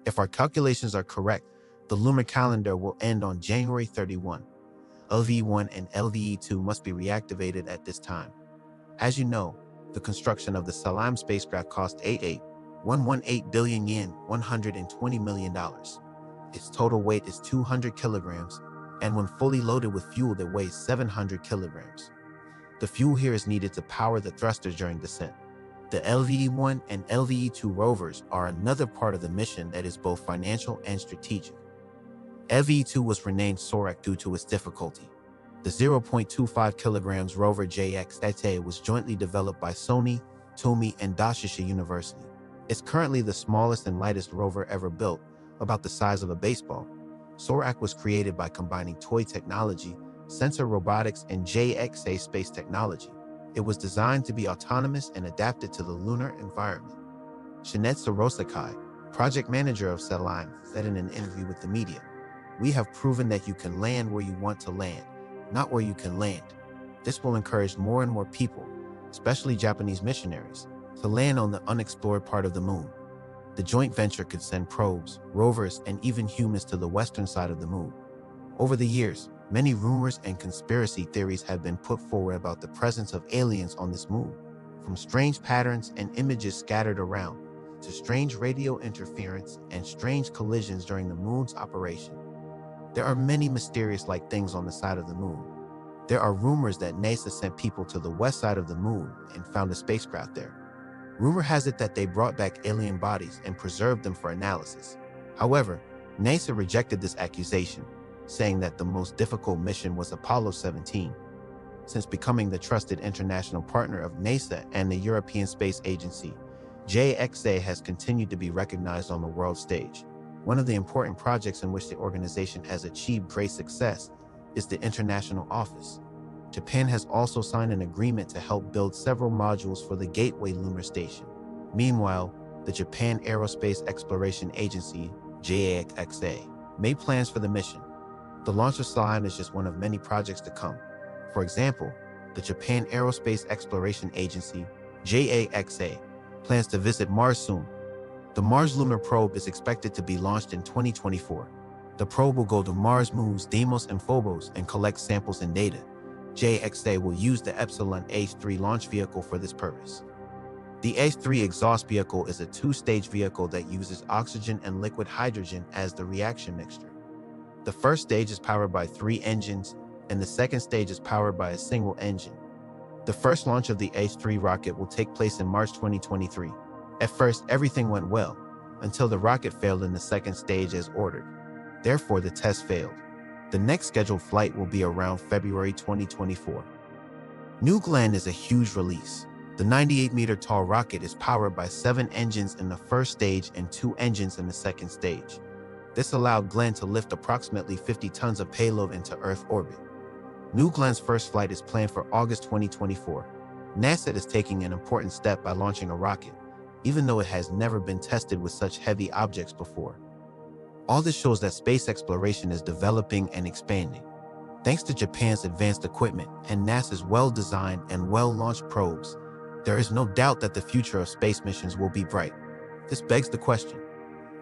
Speaker 3: If our calculations are correct, the lunar calendar will end on January 31. LVE-1 and LVE-2 must be reactivated at this time. As you know, the construction of the SLIM spacecraft cost 118 billion yen, $120 million. Its total weight is 200 kilograms, and when fully loaded with fuel, it weighs 700 kilograms. The fuel here is needed to power the thrusters during descent. The LVE-1 and LVE-2 rovers are another part of the mission that is both financial and strategic. EV-2 was renamed Sorak due to its difficulty. The 0.25 kilograms rover JWST was jointly developed by Sony, Tomy, and Doshisha University. It's currently the smallest and lightest rover ever built, about the size of a baseball. Sorak was created by combining toy technology, sensor robotics, and JWST space technology. It was designed to be autonomous and adapted to the lunar environment. Shinetsu Rosakai, project manager of SLIM, said in an interview with the media, "We have proven that you can land where you want to land, not where you can land. This will encourage more and more people, especially Japanese missionaries, to land on the unexplored part of the moon." The joint venture could send probes, rovers, and even humans to the western side of the moon. Over the years, many rumors and conspiracy theories have been put forward about the presence of aliens on this moon, from strange patterns and images scattered around, to strange radio interference and strange collisions during the moon's operation. There are many mysterious-like things on the side of the moon. There are rumors that NASA sent people to the west side of the moon and found a spacecraft there. Rumor has it that they brought back alien bodies and preserved them for analysis. However, NASA rejected this accusation, saying that the most difficult mission was Apollo 17. Since becoming the trusted international partner of NASA and the European Space Agency, JWST has continued to be recognized on the world stage. One of the important projects in which the organization has achieved great success is the International Office. Japan has also signed an agreement to help build several modules for the Gateway Lunar Station. Meanwhile, the Japan Aerospace Exploration Agency, JWST, made plans for the mission. The launch of SLIM is just one of many projects to come. For example, the Japan Aerospace Exploration Agency, JWST, plans to visit Mars soon. The Mars Lunar Probe is expected to be launched in 2024. The probe will go to Mars moons Deimos and Phobos and collect samples and data. JWST will use the Epsilon H3 launch vehicle for this purpose. The H3 exhaust vehicle is a two-stage vehicle that uses oxygen and liquid hydrogen as the reaction mixture. The first stage is powered by 3 engines, and the second stage is powered by a single engine. The first launch of the H3 rocket will take place in March 2023. At first, everything went well, until the rocket failed in the second stage as ordered. Therefore, the test failed. The next scheduled flight will be around February 2024. New Glenn is a huge release. The 98-meter-tall rocket is powered by 7 engines in the first stage and 2 engines in the second stage. This allowed Glenn to lift approximately 50 tons of payload into Earth orbit. New Glenn's first flight is planned for August 2024. NASA is taking an important step by launching a rocket, even though it has never been tested with such heavy objects before. All this shows that space exploration is developing and expanding. Thanks to Japan's advanced equipment and NASA's well-designed and well-launched probes, there is no doubt that the future of space missions will be bright. This begs the question,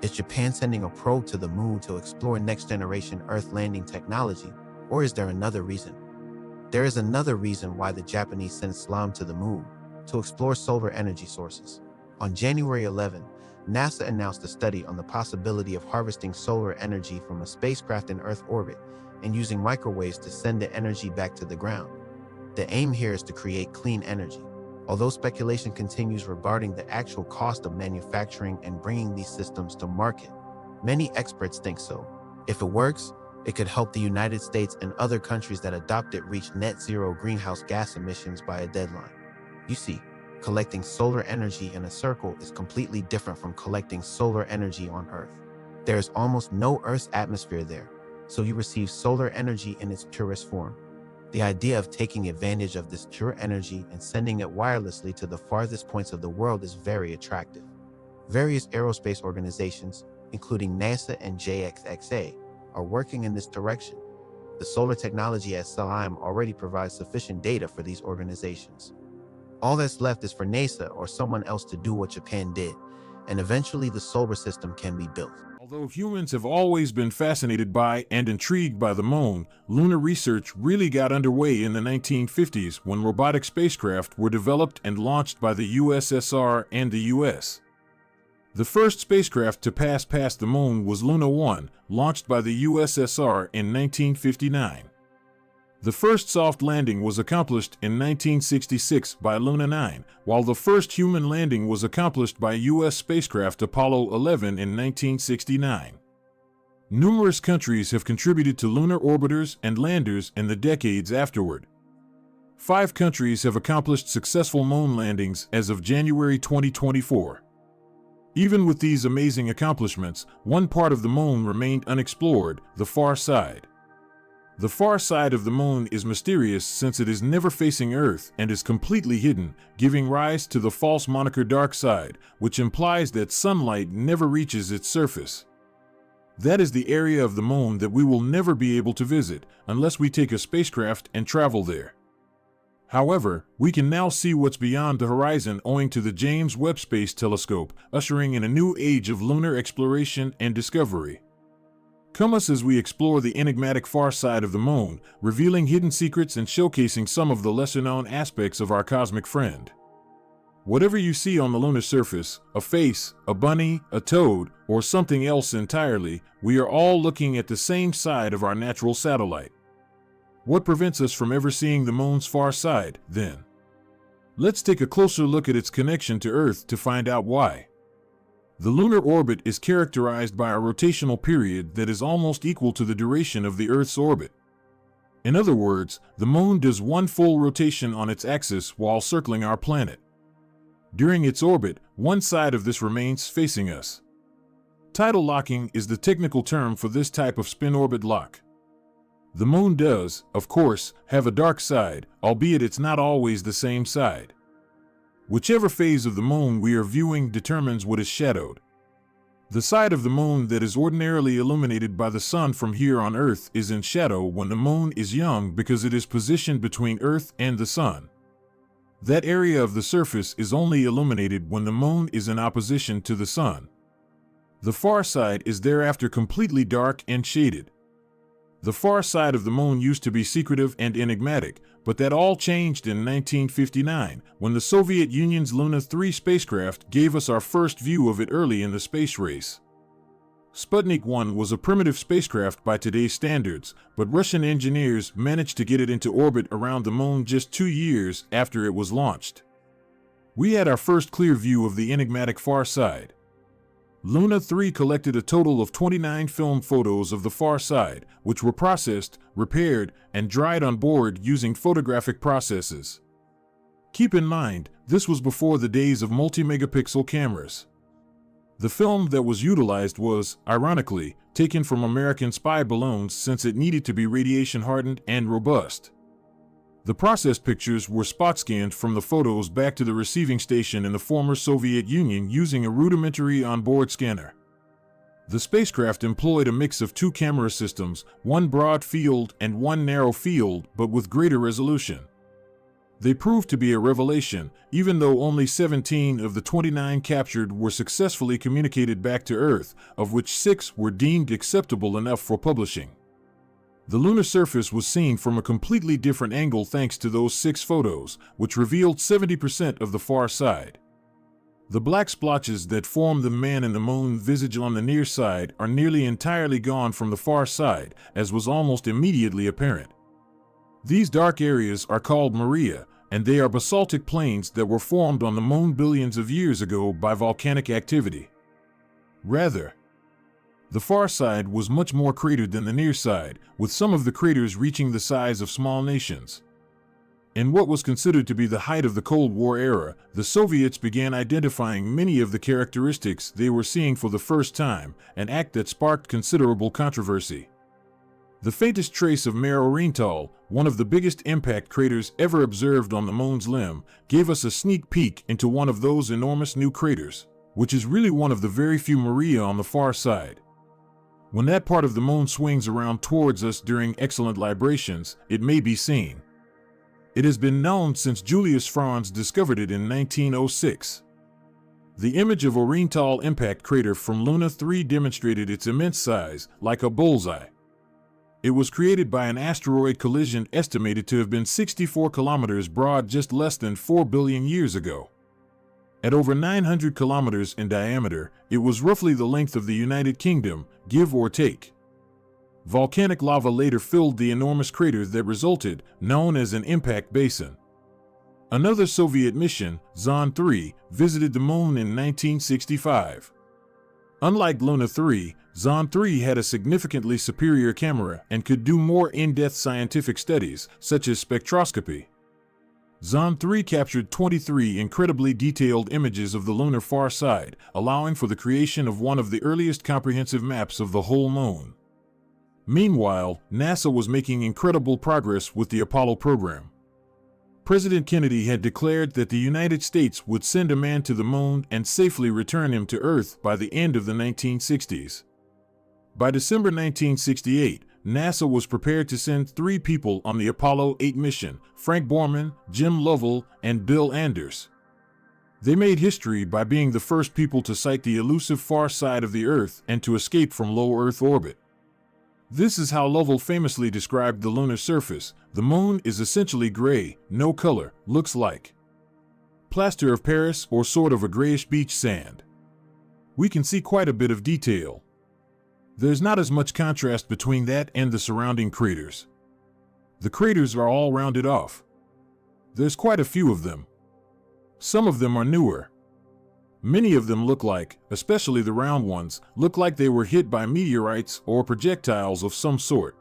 Speaker 3: is Japan sending a probe to the moon to explore next-generation Earth landing technology, or is there another reason? There is another reason why the Japanese sent SLIM to the moon, to explore solar energy sources. On January 11, NASA announced a study on the possibility of harvesting solar energy from a spacecraft in Earth orbit and using microwaves to send the energy back to the ground. The aim here is to create clean energy. Although speculation continues regarding the actual cost of manufacturing and bringing these systems to market, many experts think so. If it works, it could help the United States and other countries that adopt it reach net zero greenhouse gas emissions by a deadline. You see, collecting solar energy in a circle is completely different from collecting solar energy on Earth. There is almost no Earth's atmosphere there, so you receive solar energy in its purest form. The idea of taking advantage of this pure energy and sending it wirelessly to the farthest points of the world is very attractive. Various aerospace organizations, including NASA and JWST, are working in this direction. The solar technology at SLIM already provides sufficient data for these organizations. All that's left is for NASA or someone else to do what Japan did, and eventually the solar system can be built.
Speaker 4: Although humans have always been fascinated by and intrigued by the moon, lunar research really got underway in the 1950s when robotic spacecraft were developed and launched by the USSR and the US. The first spacecraft to pass past the moon was Lunar 1, launched by the USSR in 1959. The first soft landing was accomplished in 1966 by Lunar 9, while the first human landing was accomplished by U.S. spacecraft Apollo 11 in 1969. Numerous countries have contributed to lunar orbiters and landers in the decades afterward. 5 countries have accomplished successful moon landings as of January 2024. Even with these amazing accomplishments, one part of the moon remained unexplored: the far side. The far side of the moon is mysterious since it is never facing Earth and is completely hidden, giving rise to the false moniker dark side, which implies that sunlight never reaches its surface. That is the area of the moon that we will never be able to visit unless we take a spacecraft and travel there. However, we can now see what's beyond the horizon owing to the James Webb Space Telescope, ushering in a new age of lunar exploration and discovery. Come us as we explore the enigmatic far side of the moon, revealing hidden secrets and showcasing some of the lesser-known aspects of our cosmic friend. Whatever you see on the lunar surface, a face, a bunny, a toad, or something else entirely, we are all looking at the same side of our natural satellite. What prevents us from ever seeing the moon's far side, then? Let's take a closer look at its connection to Earth to find out why. The lunar orbit is characterized by a rotational period that is almost equal to the duration of the Earth's orbit. In other words, the moon does one full rotation on its axis while circling our planet. During its orbit, one side of this remains facing us. Tidal locking is the technical term for this type of spin-orbit lock. The moon does, of course, have a dark side, albeit it's not always the same side. Whichever phase of the moon we are viewing determines what is shadowed. The side of the moon that is ordinarily illuminated by the sun from here on Earth is in shadow when the moon is young because it is positioned between Earth and the sun. That area of the surface is only illuminated when the moon is in opposition to the sun. The far side is thereafter completely dark and shaded. The far side of the moon used to be secretive and enigmatic, but that all changed in 1959 when the Soviet Union's Luna 3 spacecraft gave us our first view of it early in the space race. Sputnik 1 was a primitive spacecraft by today's standards, but Russian engineers managed to get it into orbit around the moon just 2 years after it was launched. We had our first clear view of the enigmatic far side. Luna 3 collected a total of 29 film photos of the far side, which were processed, repaired, and dried on board using photographic processes. Keep in mind, this was before the days of multi-megapixel cameras. The film that was utilized was, ironically, taken from American spy balloons since it needed to be radiation-hardened and robust. The processed pictures were spot scanned from the photos back to the receiving station in the former Soviet Union using a rudimentary onboard scanner. The spacecraft employed a mix of 2 camera systems, one broad field and one narrow field, but with greater resolution. They proved to be a revelation, even though only 17 of the 29 captured were successfully communicated back to Earth, of which 6 were deemed acceptable enough for publishing. The lunar surface was seen from a completely different angle thanks to those 6 photos, which revealed 70% of the far side. The black splotches that form the man in the moon visage on the near side are nearly entirely gone from the far side, as was almost immediately apparent. These dark areas are called Maria, and they are basaltic plains that were formed on the moon billions of years ago by volcanic activity. Rather, the far side was much more cratered than the near side, with some of the craters reaching the size of small nations. In what was considered to be the height of the Cold War era, the Soviets began identifying many of the characteristics they were seeing for the first time, an act that sparked considerable controversy. The faintest trace of Mare Orientale, one of the biggest impact craters ever observed on the moon's limb, gave us a sneak peek into one of those enormous new craters, which is really one of the very few Maria on the far side. When that part of the moon swings around towards us during excellent librations, it may be seen. It has been known since Julius Franz discovered it in 1906. The image of Orientale impact crater from Luna 3 demonstrated its immense size, like a bullseye. It was created by an asteroid collision estimated to have been 64 kilometers broad just less than 4 billion years ago. At over 900 kilometers in diameter, it was roughly the length of the United Kingdom, give or take. Volcanic lava later filled the enormous crater that resulted, known as an impact basin. Another Soviet mission, Zond 3, visited the moon in 1965. Unlike Luna 3, Zond 3 had a significantly superior camera and could do more in-depth scientific studies, such as spectroscopy. Zond 3 captured 23 incredibly detailed images of the lunar far side, allowing for the creation of one of the earliest comprehensive maps of the whole moon. Meanwhile, NASA was making incredible progress with the Apollo program. President Kennedy had declared that the United States would send a man to the moon and safely return him to Earth by the end of the 1960s. By December 1968, NASA was prepared to send 3 people on the Apollo 8 mission: Frank Borman, Jim Lovell, and Bill Anders. They made history by being the first people to sight the elusive far side of the Earth and to escape from low Earth orbit. This is how Lovell famously described the lunar surface. The moon is essentially gray, no color, looks like plaster of Paris or sort of a grayish beach sand. We can see quite a bit of detail. There's not as much contrast between that and the surrounding craters. The craters are all rounded off. There's quite a few of them. Some of them are newer. Many of them look like, especially the round ones, look like they were hit by meteorites or projectiles of some sort.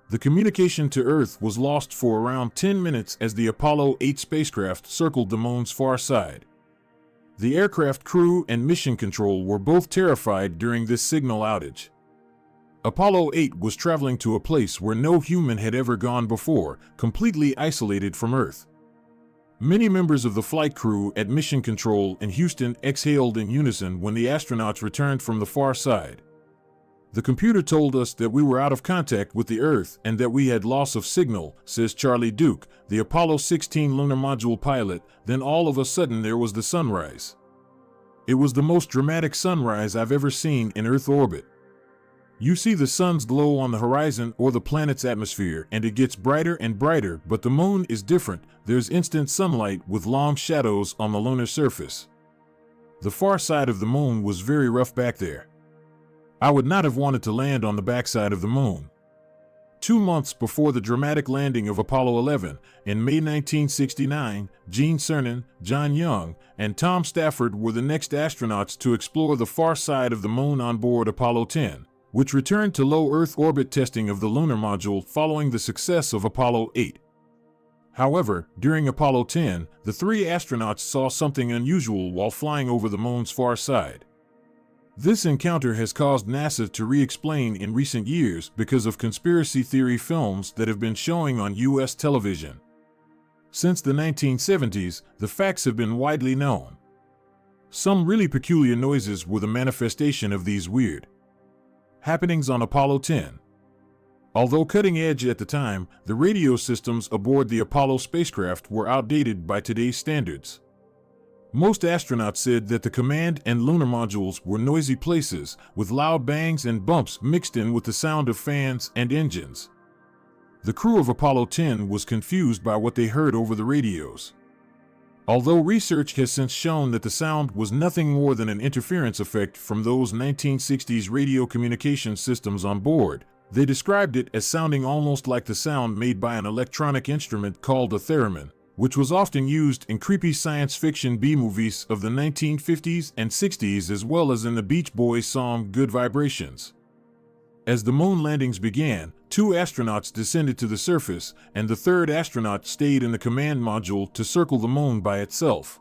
Speaker 4: The communication to Earth was lost for around 10 minutes as the Apollo 8 spacecraft circled the moon's far side. The aircraft crew and mission control were both terrified during this signal outage. Apollo 8 was traveling to a place where no human had ever gone before, completely isolated from Earth. Many members of the flight crew at Mission Control in Houston exhaled in unison when the astronauts returned from the far side. The computer told us that we were out of contact with the Earth and that we had loss of signal, says Charlie Duke, the Apollo 16 lunar module pilot. Then all of a sudden there was the sunrise. It was the most dramatic sunrise I've ever seen in Earth orbit. You see the sun's glow on the horizon or the planet's atmosphere, and it gets brighter and brighter, but the moon is different. There's instant sunlight with long shadows on the lunar surface. The far side of the moon was very rough back there. I would not have wanted to land on the backside of the moon. 2 months before the dramatic landing of Apollo 11, in May 1969, Gene Cernan, John Young, and Tom Stafford were the next astronauts to explore the far side of the moon on board Apollo 10, which returned to low Earth orbit testing of the lunar module following the success of Apollo 8. However, during Apollo 10, the 3 astronauts saw something unusual while flying over the moon's far side. This encounter has caused NASA to re-explain in recent years because of conspiracy theory films that have been showing on U.S. television. Since the 1970s, the facts have been widely known. Some really peculiar noises were the manifestation of these weird happenings on Apollo 10. Although cutting edge at the time, the radio systems aboard the Apollo spacecraft were outdated by today's standards. Most astronauts said that the command and lunar modules were noisy places, with loud bangs and bumps mixed in with the sound of fans and engines. The crew of Apollo 10 was confused by what they heard over the radios. Although research has since shown that the sound was nothing more than an interference effect from those 1960s radio communication systems on board, they described it as sounding almost like the sound made by an electronic instrument called a theremin, which was often used in creepy science fiction B-movies of the 1950s and 60s, as well as in the Beach Boys song Good Vibrations. As the moon landings began, 2 astronauts descended to the surface, and the 3rd astronaut stayed in the command module to circle the moon by itself.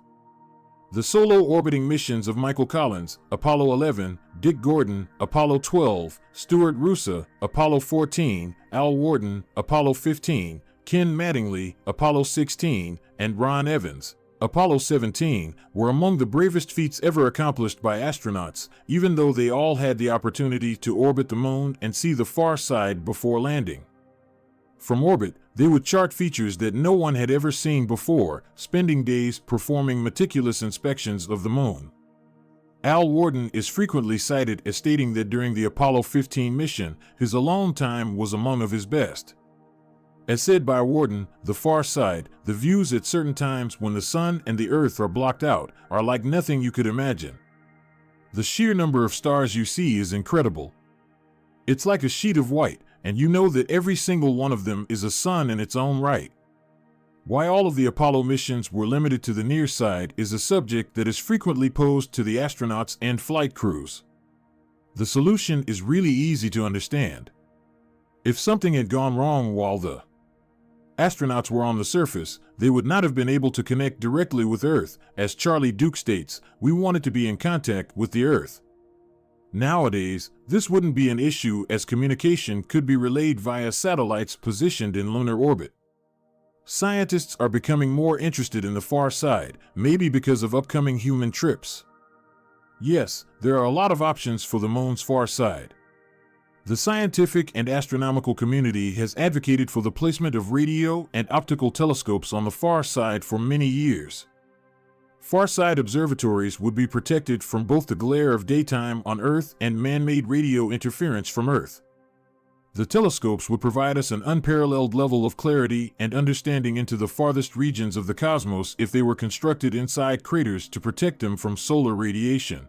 Speaker 4: The solo orbiting missions of Michael Collins, Apollo 11, Dick Gordon, Apollo 12, Stuart Roosa, Apollo 14, Al Worden, Apollo 15, Ken Mattingly, Apollo 16, and Ron Evans, Apollo 17, were among the bravest feats ever accomplished by astronauts, even though they all had the opportunity to orbit the moon and see the far side before landing. From orbit, they would chart features that no one had ever seen before, spending days performing meticulous inspections of the moon. Al Worden is frequently cited as stating that during the Apollo 15 mission, his alone time was among of his best. As said by Worden, the far side, the views at certain times when the sun and the earth are blocked out, are like nothing you could imagine. The sheer number of stars you see is incredible. It's like a sheet of white, and you know that every single one of them is a sun in its own right. Why all of the Apollo missions were limited to the near side is a subject that is frequently posed to the astronauts and flight crews. The solution is really easy to understand. If something had gone wrong while the astronauts were on the surface, they would not have been able to connect directly with Earth. As Charlie Duke states, we wanted to be in contact with the Earth. Nowadays, this wouldn't be an issue as communication could be relayed via satellites positioned in lunar orbit. Scientists are becoming more interested in the far side, maybe because of upcoming human trips. Yes, there are a lot of options for the moon's far side. The scientific and astronomical community has advocated for the placement of radio and optical telescopes on the far side for many years. Far-side observatories would be protected from both the glare of daytime on Earth and man-made radio interference from Earth. The telescopes would provide us an unparalleled level of clarity and understanding into the farthest regions of the cosmos if they were constructed inside craters to protect them from solar radiation.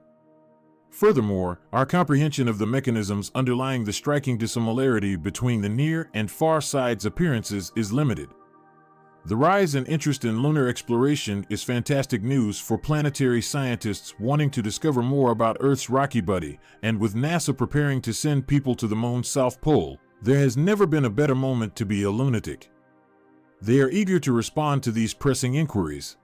Speaker 4: Furthermore, our comprehension of the mechanisms underlying the striking dissimilarity between the near and far side's appearances is limited. The rise in interest in lunar exploration is fantastic news for planetary scientists wanting to discover more about Earth's rocky body, and with NASA preparing to send people to the moon's south pole, there has never been a better moment to be a lunatic. They are eager to respond to these pressing inquiries.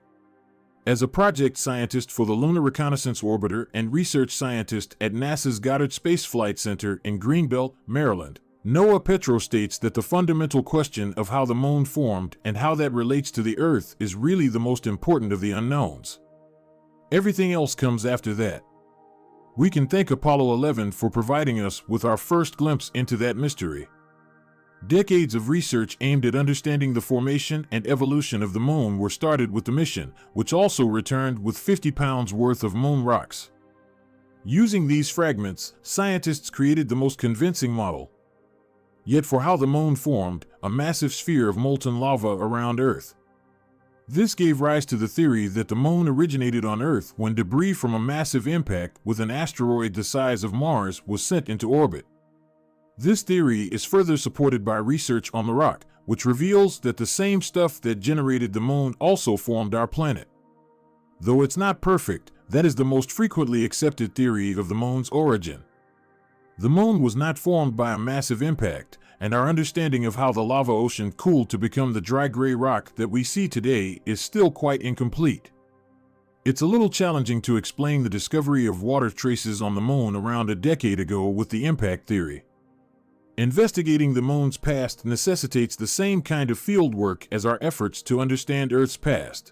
Speaker 4: As a project scientist for the Lunar Reconnaissance Orbiter and research scientist at NASA's Goddard Space Flight Center in Greenbelt, Maryland, Noah Petro states that the fundamental question of how the moon formed and how that relates to the Earth is really the most important of the unknowns. Everything else comes after that. We can thank Apollo 11 for providing us with our first glimpse into that mystery. Decades of research aimed at understanding the formation and evolution of the moon were started with the mission, which also returned with 50 pounds worth of moon rocks. Using these fragments, scientists created the most convincing model yet for how the moon formed, a massive sphere of molten lava around Earth. This gave rise to the theory that the moon originated on Earth when debris from a massive impact with an asteroid the size of Mars was sent into orbit. This theory is further supported by research on the rock, which reveals that the same stuff that generated the moon also formed our planet. Though it's not perfect, that is the most frequently accepted theory of the moon's origin. The moon was not formed by a massive impact, and our understanding of how the lava ocean cooled to become the dry gray rock that we see today is still quite incomplete. It's a little challenging to explain the discovery of water traces on the moon around a decade ago with the impact theory. Investigating the moon's past necessitates the same kind of field work as our efforts to understand Earth's past.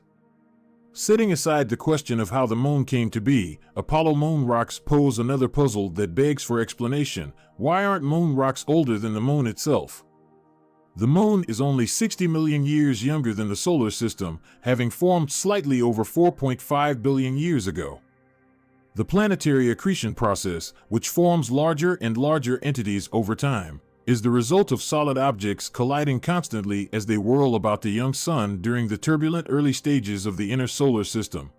Speaker 4: Setting aside the question of how the moon came to be, Apollo moon rocks pose another puzzle that begs for explanation. Why aren't moon rocks older than the moon itself? The moon is only 60 million years younger than the solar system, having formed slightly over 4.5 billion years ago. The planetary accretion process, which forms larger and larger entities over time, is the result of solid objects colliding constantly as they whirl about the young sun during the turbulent early stages of the inner solar system.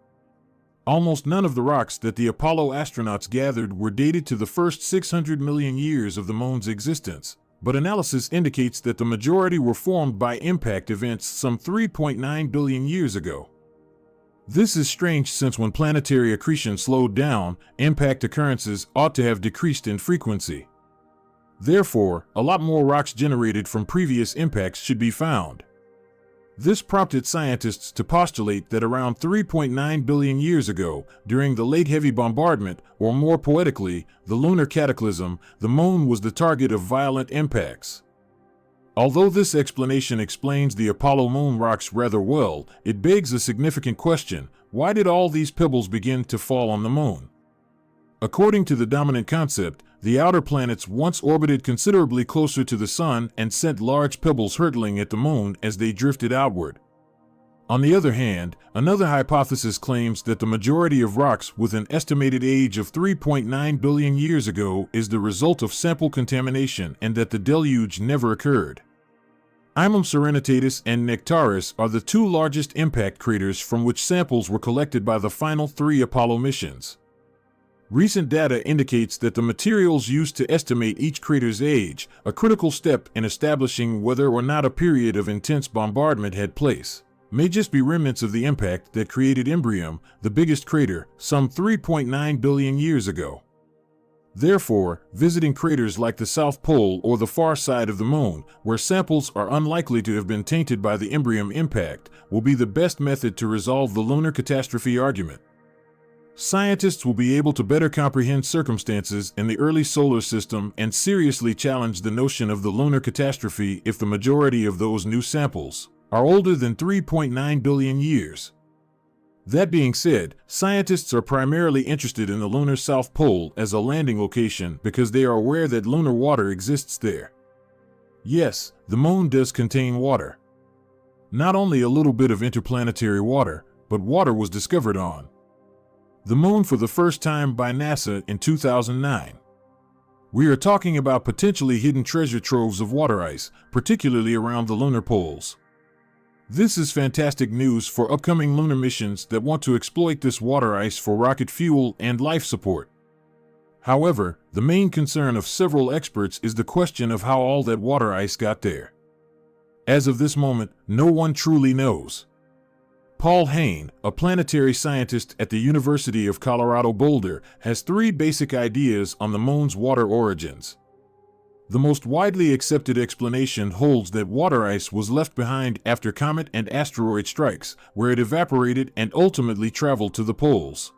Speaker 4: Almost none of the rocks that the Apollo astronauts gathered were dated to the first 600 million years of the moon's existence, but analysis indicates that the majority were formed by impact events some 3.9 billion years ago. This is strange since when planetary accretion slowed down, impact occurrences ought to have decreased in frequency. Therefore, a lot more rocks generated from previous impacts should be found. This prompted scientists to postulate that around 3.9 billion years ago, during the late heavy bombardment, or more poetically, the lunar cataclysm, the moon was the target of violent impacts. Although this explanation explains the Apollo moon rocks rather well, it begs a significant question: why did all these pebbles begin to fall on the moon? According to the dominant concept, the outer planets once orbited considerably closer to the sun and sent large pebbles hurtling at the moon as they drifted outward. On the other hand, another hypothesis claims that the majority of rocks with an estimated age of 3.9 billion years ago is the result of sample contamination and that the deluge never occurred. Imum Serenitatis and Nectaris are the two largest impact craters from which samples were collected by the final 3 Apollo missions. Recent data indicates that the materials used to estimate each crater's age, a critical step in establishing whether or not a period of intense bombardment had place, may just be remnants of the impact that created Imbrium, the biggest crater, some 3.9 billion years ago. Therefore, visiting craters like the South Pole or the far side of the Moon, where samples are unlikely to have been tainted by the Imbrium impact, will be the best method to resolve the lunar catastrophe argument. Scientists will be able to better comprehend circumstances in the early solar system and seriously challenge the notion of the lunar catastrophe if the majority of those new samples are older than 3.9 billion years. That being said, scientists are primarily interested in the lunar South Pole as a landing location because they are aware that lunar water exists there. Yes, the Moon does contain water. Not only a little bit of interplanetary water, but water was discovered on the Moon for the first time by NASA in 2009. We are talking about potentially hidden treasure troves of water ice, particularly around the lunar poles. This is fantastic news for upcoming lunar missions that want to exploit this water ice for rocket fuel and life support. However, the main concern of several experts is the question of how all that water ice got there. As of this moment, no one truly knows. Paul Hain, a planetary scientist at the University of Colorado Boulder, has 3 basic ideas on the Moon's water origins. The most widely accepted explanation holds that water ice was left behind after comet and asteroid strikes, where it evaporated and ultimately traveled to the poles.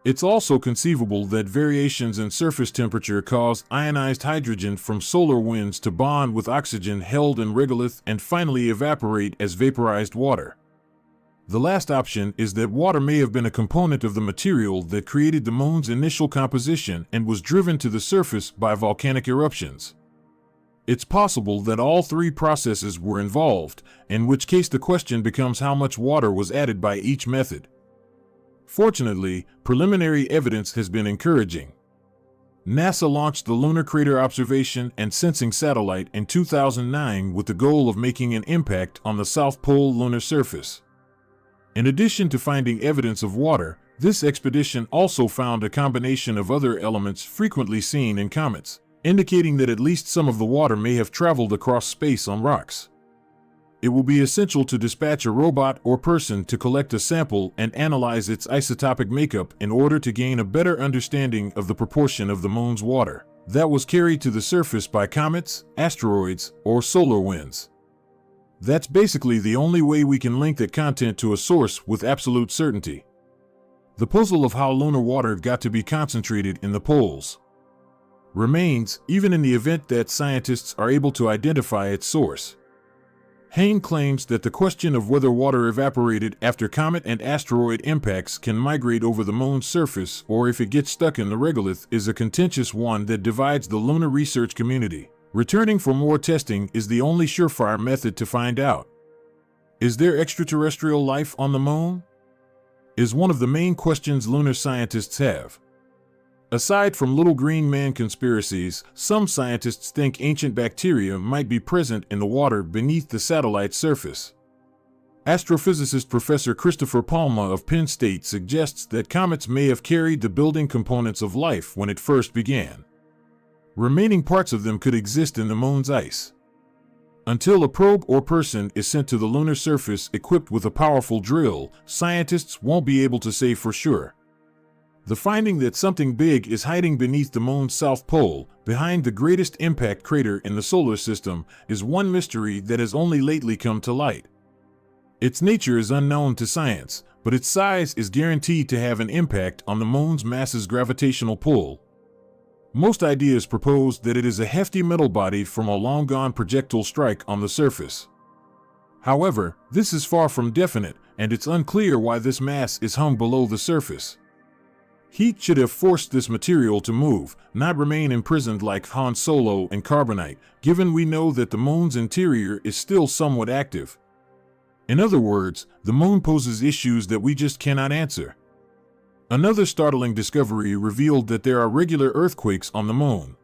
Speaker 4: It's also conceivable that variations in surface temperature caused ionized hydrogen from solar winds to bond with oxygen held in regolith and finally evaporate as vaporized water. The last option is that water may have been a component of the material that created the Moon's initial composition and was driven to the surface by volcanic eruptions. It's possible that all 3 processes were involved, in which case the question becomes how much water was added by each method. Fortunately, preliminary evidence has been encouraging. NASA launched the Lunar Crater Observation and Sensing Satellite in 2009 with the goal of making an impact on the South Pole lunar surface. In addition to finding evidence of water, this expedition also found a combination of other elements frequently seen in comets, indicating that at least some of the water may have traveled across space on rocks. It will be essential to dispatch a robot or person to collect a sample and analyze its isotopic makeup in order to gain a better understanding of the proportion of the Moon's water that was carried to the surface by comets, asteroids, or solar winds. That's basically the only way we can link that content to a source with absolute certainty. The puzzle of how lunar water got to be concentrated in the poles remains, even in the event that scientists are able to identify its source. Hain claims that the question of whether water evaporated after comet and asteroid impacts can migrate over the Moon's surface or if it gets stuck in the regolith is a contentious one that divides the lunar research community. Returning for more testing is the only surefire method to find out. Is there extraterrestrial life on the Moon? Is one of the main questions lunar scientists have. Aside from little green man conspiracies, some scientists think ancient bacteria might be present in the water beneath the satellite's surface. Astrophysicist Professor Christopher Palma of Penn State suggests that comets may have carried the building components of life when it first began. Remaining parts of them could exist in the Moon's ice. Until a probe or person is sent to the lunar surface equipped with a powerful drill, scientists won't be able to say for sure. The finding that something big is hiding beneath the Moon's south pole, behind the greatest impact crater in the solar system, is one mystery that has only lately come to light. Its nature is unknown to science, but its size is guaranteed to have an impact on the Moon's mass's gravitational pull. Most ideas propose that it is a hefty metal body from a long-gone projectile strike on the surface. However, this is far from definite, and it's unclear why this mass is hung below the surface. Heat should have forced this material to move, not remain imprisoned like Han Solo and carbonite, given we know that the Moon's interior is still somewhat active. In other words, the Moon poses issues that we just cannot answer. Another startling discovery revealed that there are regular earthquakes on the Moon.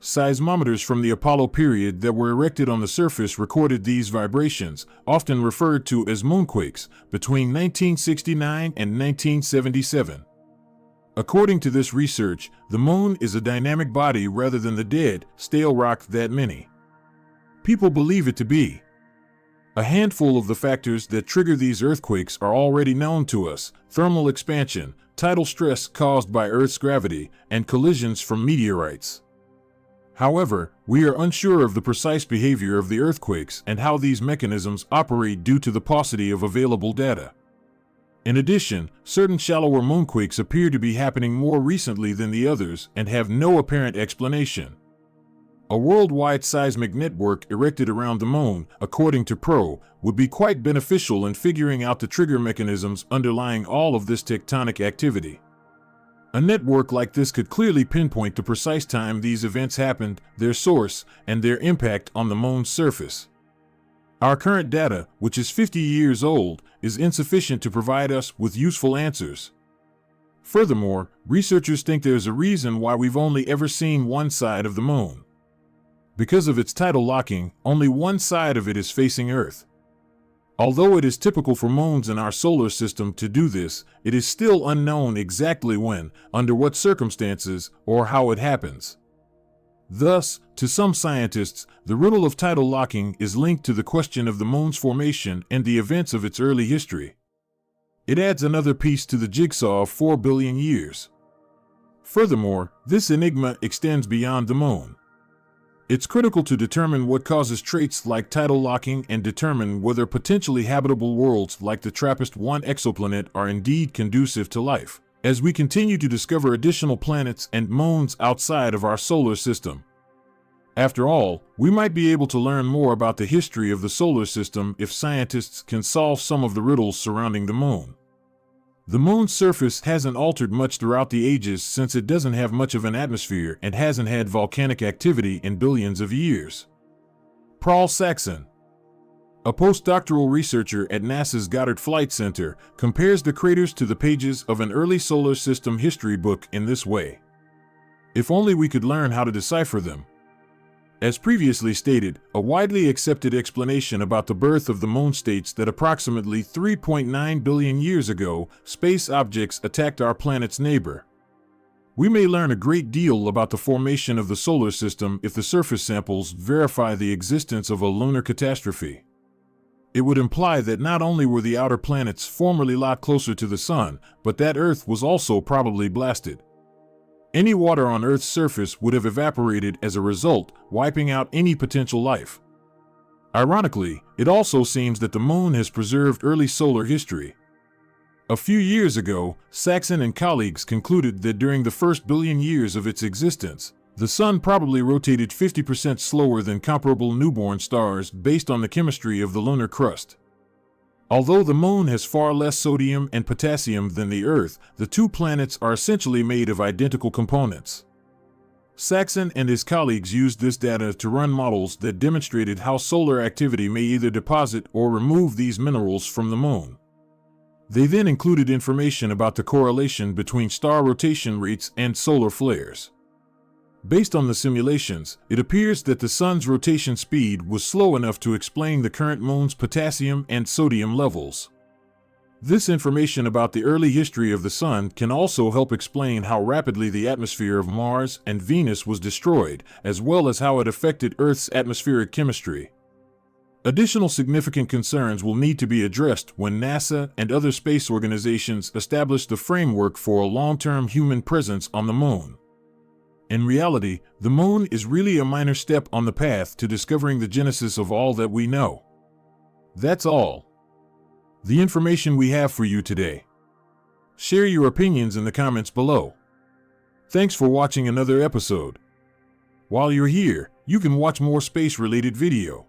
Speaker 4: Seismometers from the Apollo period that were erected on the surface recorded these vibrations, often referred to as moonquakes, between 1969 and 1977. According to this research, the Moon is a dynamic body rather than the dead, stale rock that many people believe it to be. A handful of the factors that trigger these earthquakes are already known to us: thermal expansion, tidal stress caused by Earth's gravity, and collisions from meteorites. However, we are unsure of the precise behavior of the earthquakes and how these mechanisms operate due to the paucity of available data. In addition, certain shallower moonquakes appear to be happening more recently than the others and have no apparent explanation. A worldwide seismic network erected around the Moon, according to Pro, would be quite beneficial in figuring out the trigger mechanisms underlying all of this tectonic activity. A network like this could clearly pinpoint the precise time these events happened, their source, and their impact on the Moon's surface. Our current data, which is 50 years old, is insufficient to provide us with useful answers. Furthermore, researchers think there's a reason why we've only ever seen one side of the Moon. Because of its tidal locking, only one side of it is facing Earth. Although it is typical for moons in our solar system to do this, it is still unknown exactly when, under what circumstances, or how it happens. Thus, to some scientists, the riddle of tidal locking is linked to the question of the Moon's formation and the events of its early history. It adds another piece to the jigsaw of 4 billion years. Furthermore, this enigma extends beyond the Moon. It's critical to determine what causes traits like tidal locking and determine whether potentially habitable worlds like the TRAPPIST-1 exoplanet are indeed conducive to life, as we continue to discover additional planets and moons outside of our solar system. After all, we might be able to learn more about the history of the solar system if scientists can solve some of the riddles surrounding the Moon. The Moon's surface hasn't altered much throughout the ages since it doesn't have much of an atmosphere and hasn't had volcanic activity in billions of years. Paul Saxon, a postdoctoral researcher at NASA's Goddard Flight Center, compares the craters to the pages of an early solar system history book in this way. If only we could learn how to decipher them. As previously stated, a widely accepted explanation about the birth of the Moon states that approximately 3.9 billion years ago, space objects attacked our planet's neighbor. We may learn a great deal about the formation of the solar system if the surface samples verify the existence of a lunar catastrophe. It would imply that not only were the outer planets formerly a lot closer to the Sun, but that Earth was also probably blasted. Any water on Earth's surface would have evaporated as a result, wiping out any potential life. Ironically, it also seems that the Moon has preserved early solar history. A few years ago, Saxon and colleagues concluded that during the first billion years of its existence, the Sun probably rotated 50% slower than comparable newborn stars based on the chemistry of the lunar crust. Although the Moon has far less sodium and potassium than the Earth, the two planets are essentially made of identical components. Saxon and his colleagues used this data to run models that demonstrated how solar activity may either deposit or remove these minerals from the Moon. They then included information about the correlation between star rotation rates and solar flares. Based on the simulations, it appears that the Sun's rotation speed was slow enough to explain the current Moon's potassium and sodium levels. This information about the early history of the Sun can also help explain how rapidly the atmosphere of Mars and Venus was destroyed, as well as how it affected Earth's atmospheric chemistry. Additional significant concerns will need to be addressed when NASA and other space organizations establish the framework for a long-term human presence on the Moon. In reality, the Moon is really a minor step on the path to discovering the genesis of all that we know. That's all the information we have for you today. Share your opinions in the comments below. Thanks for watching another episode. While you're here, you can watch more space-related video.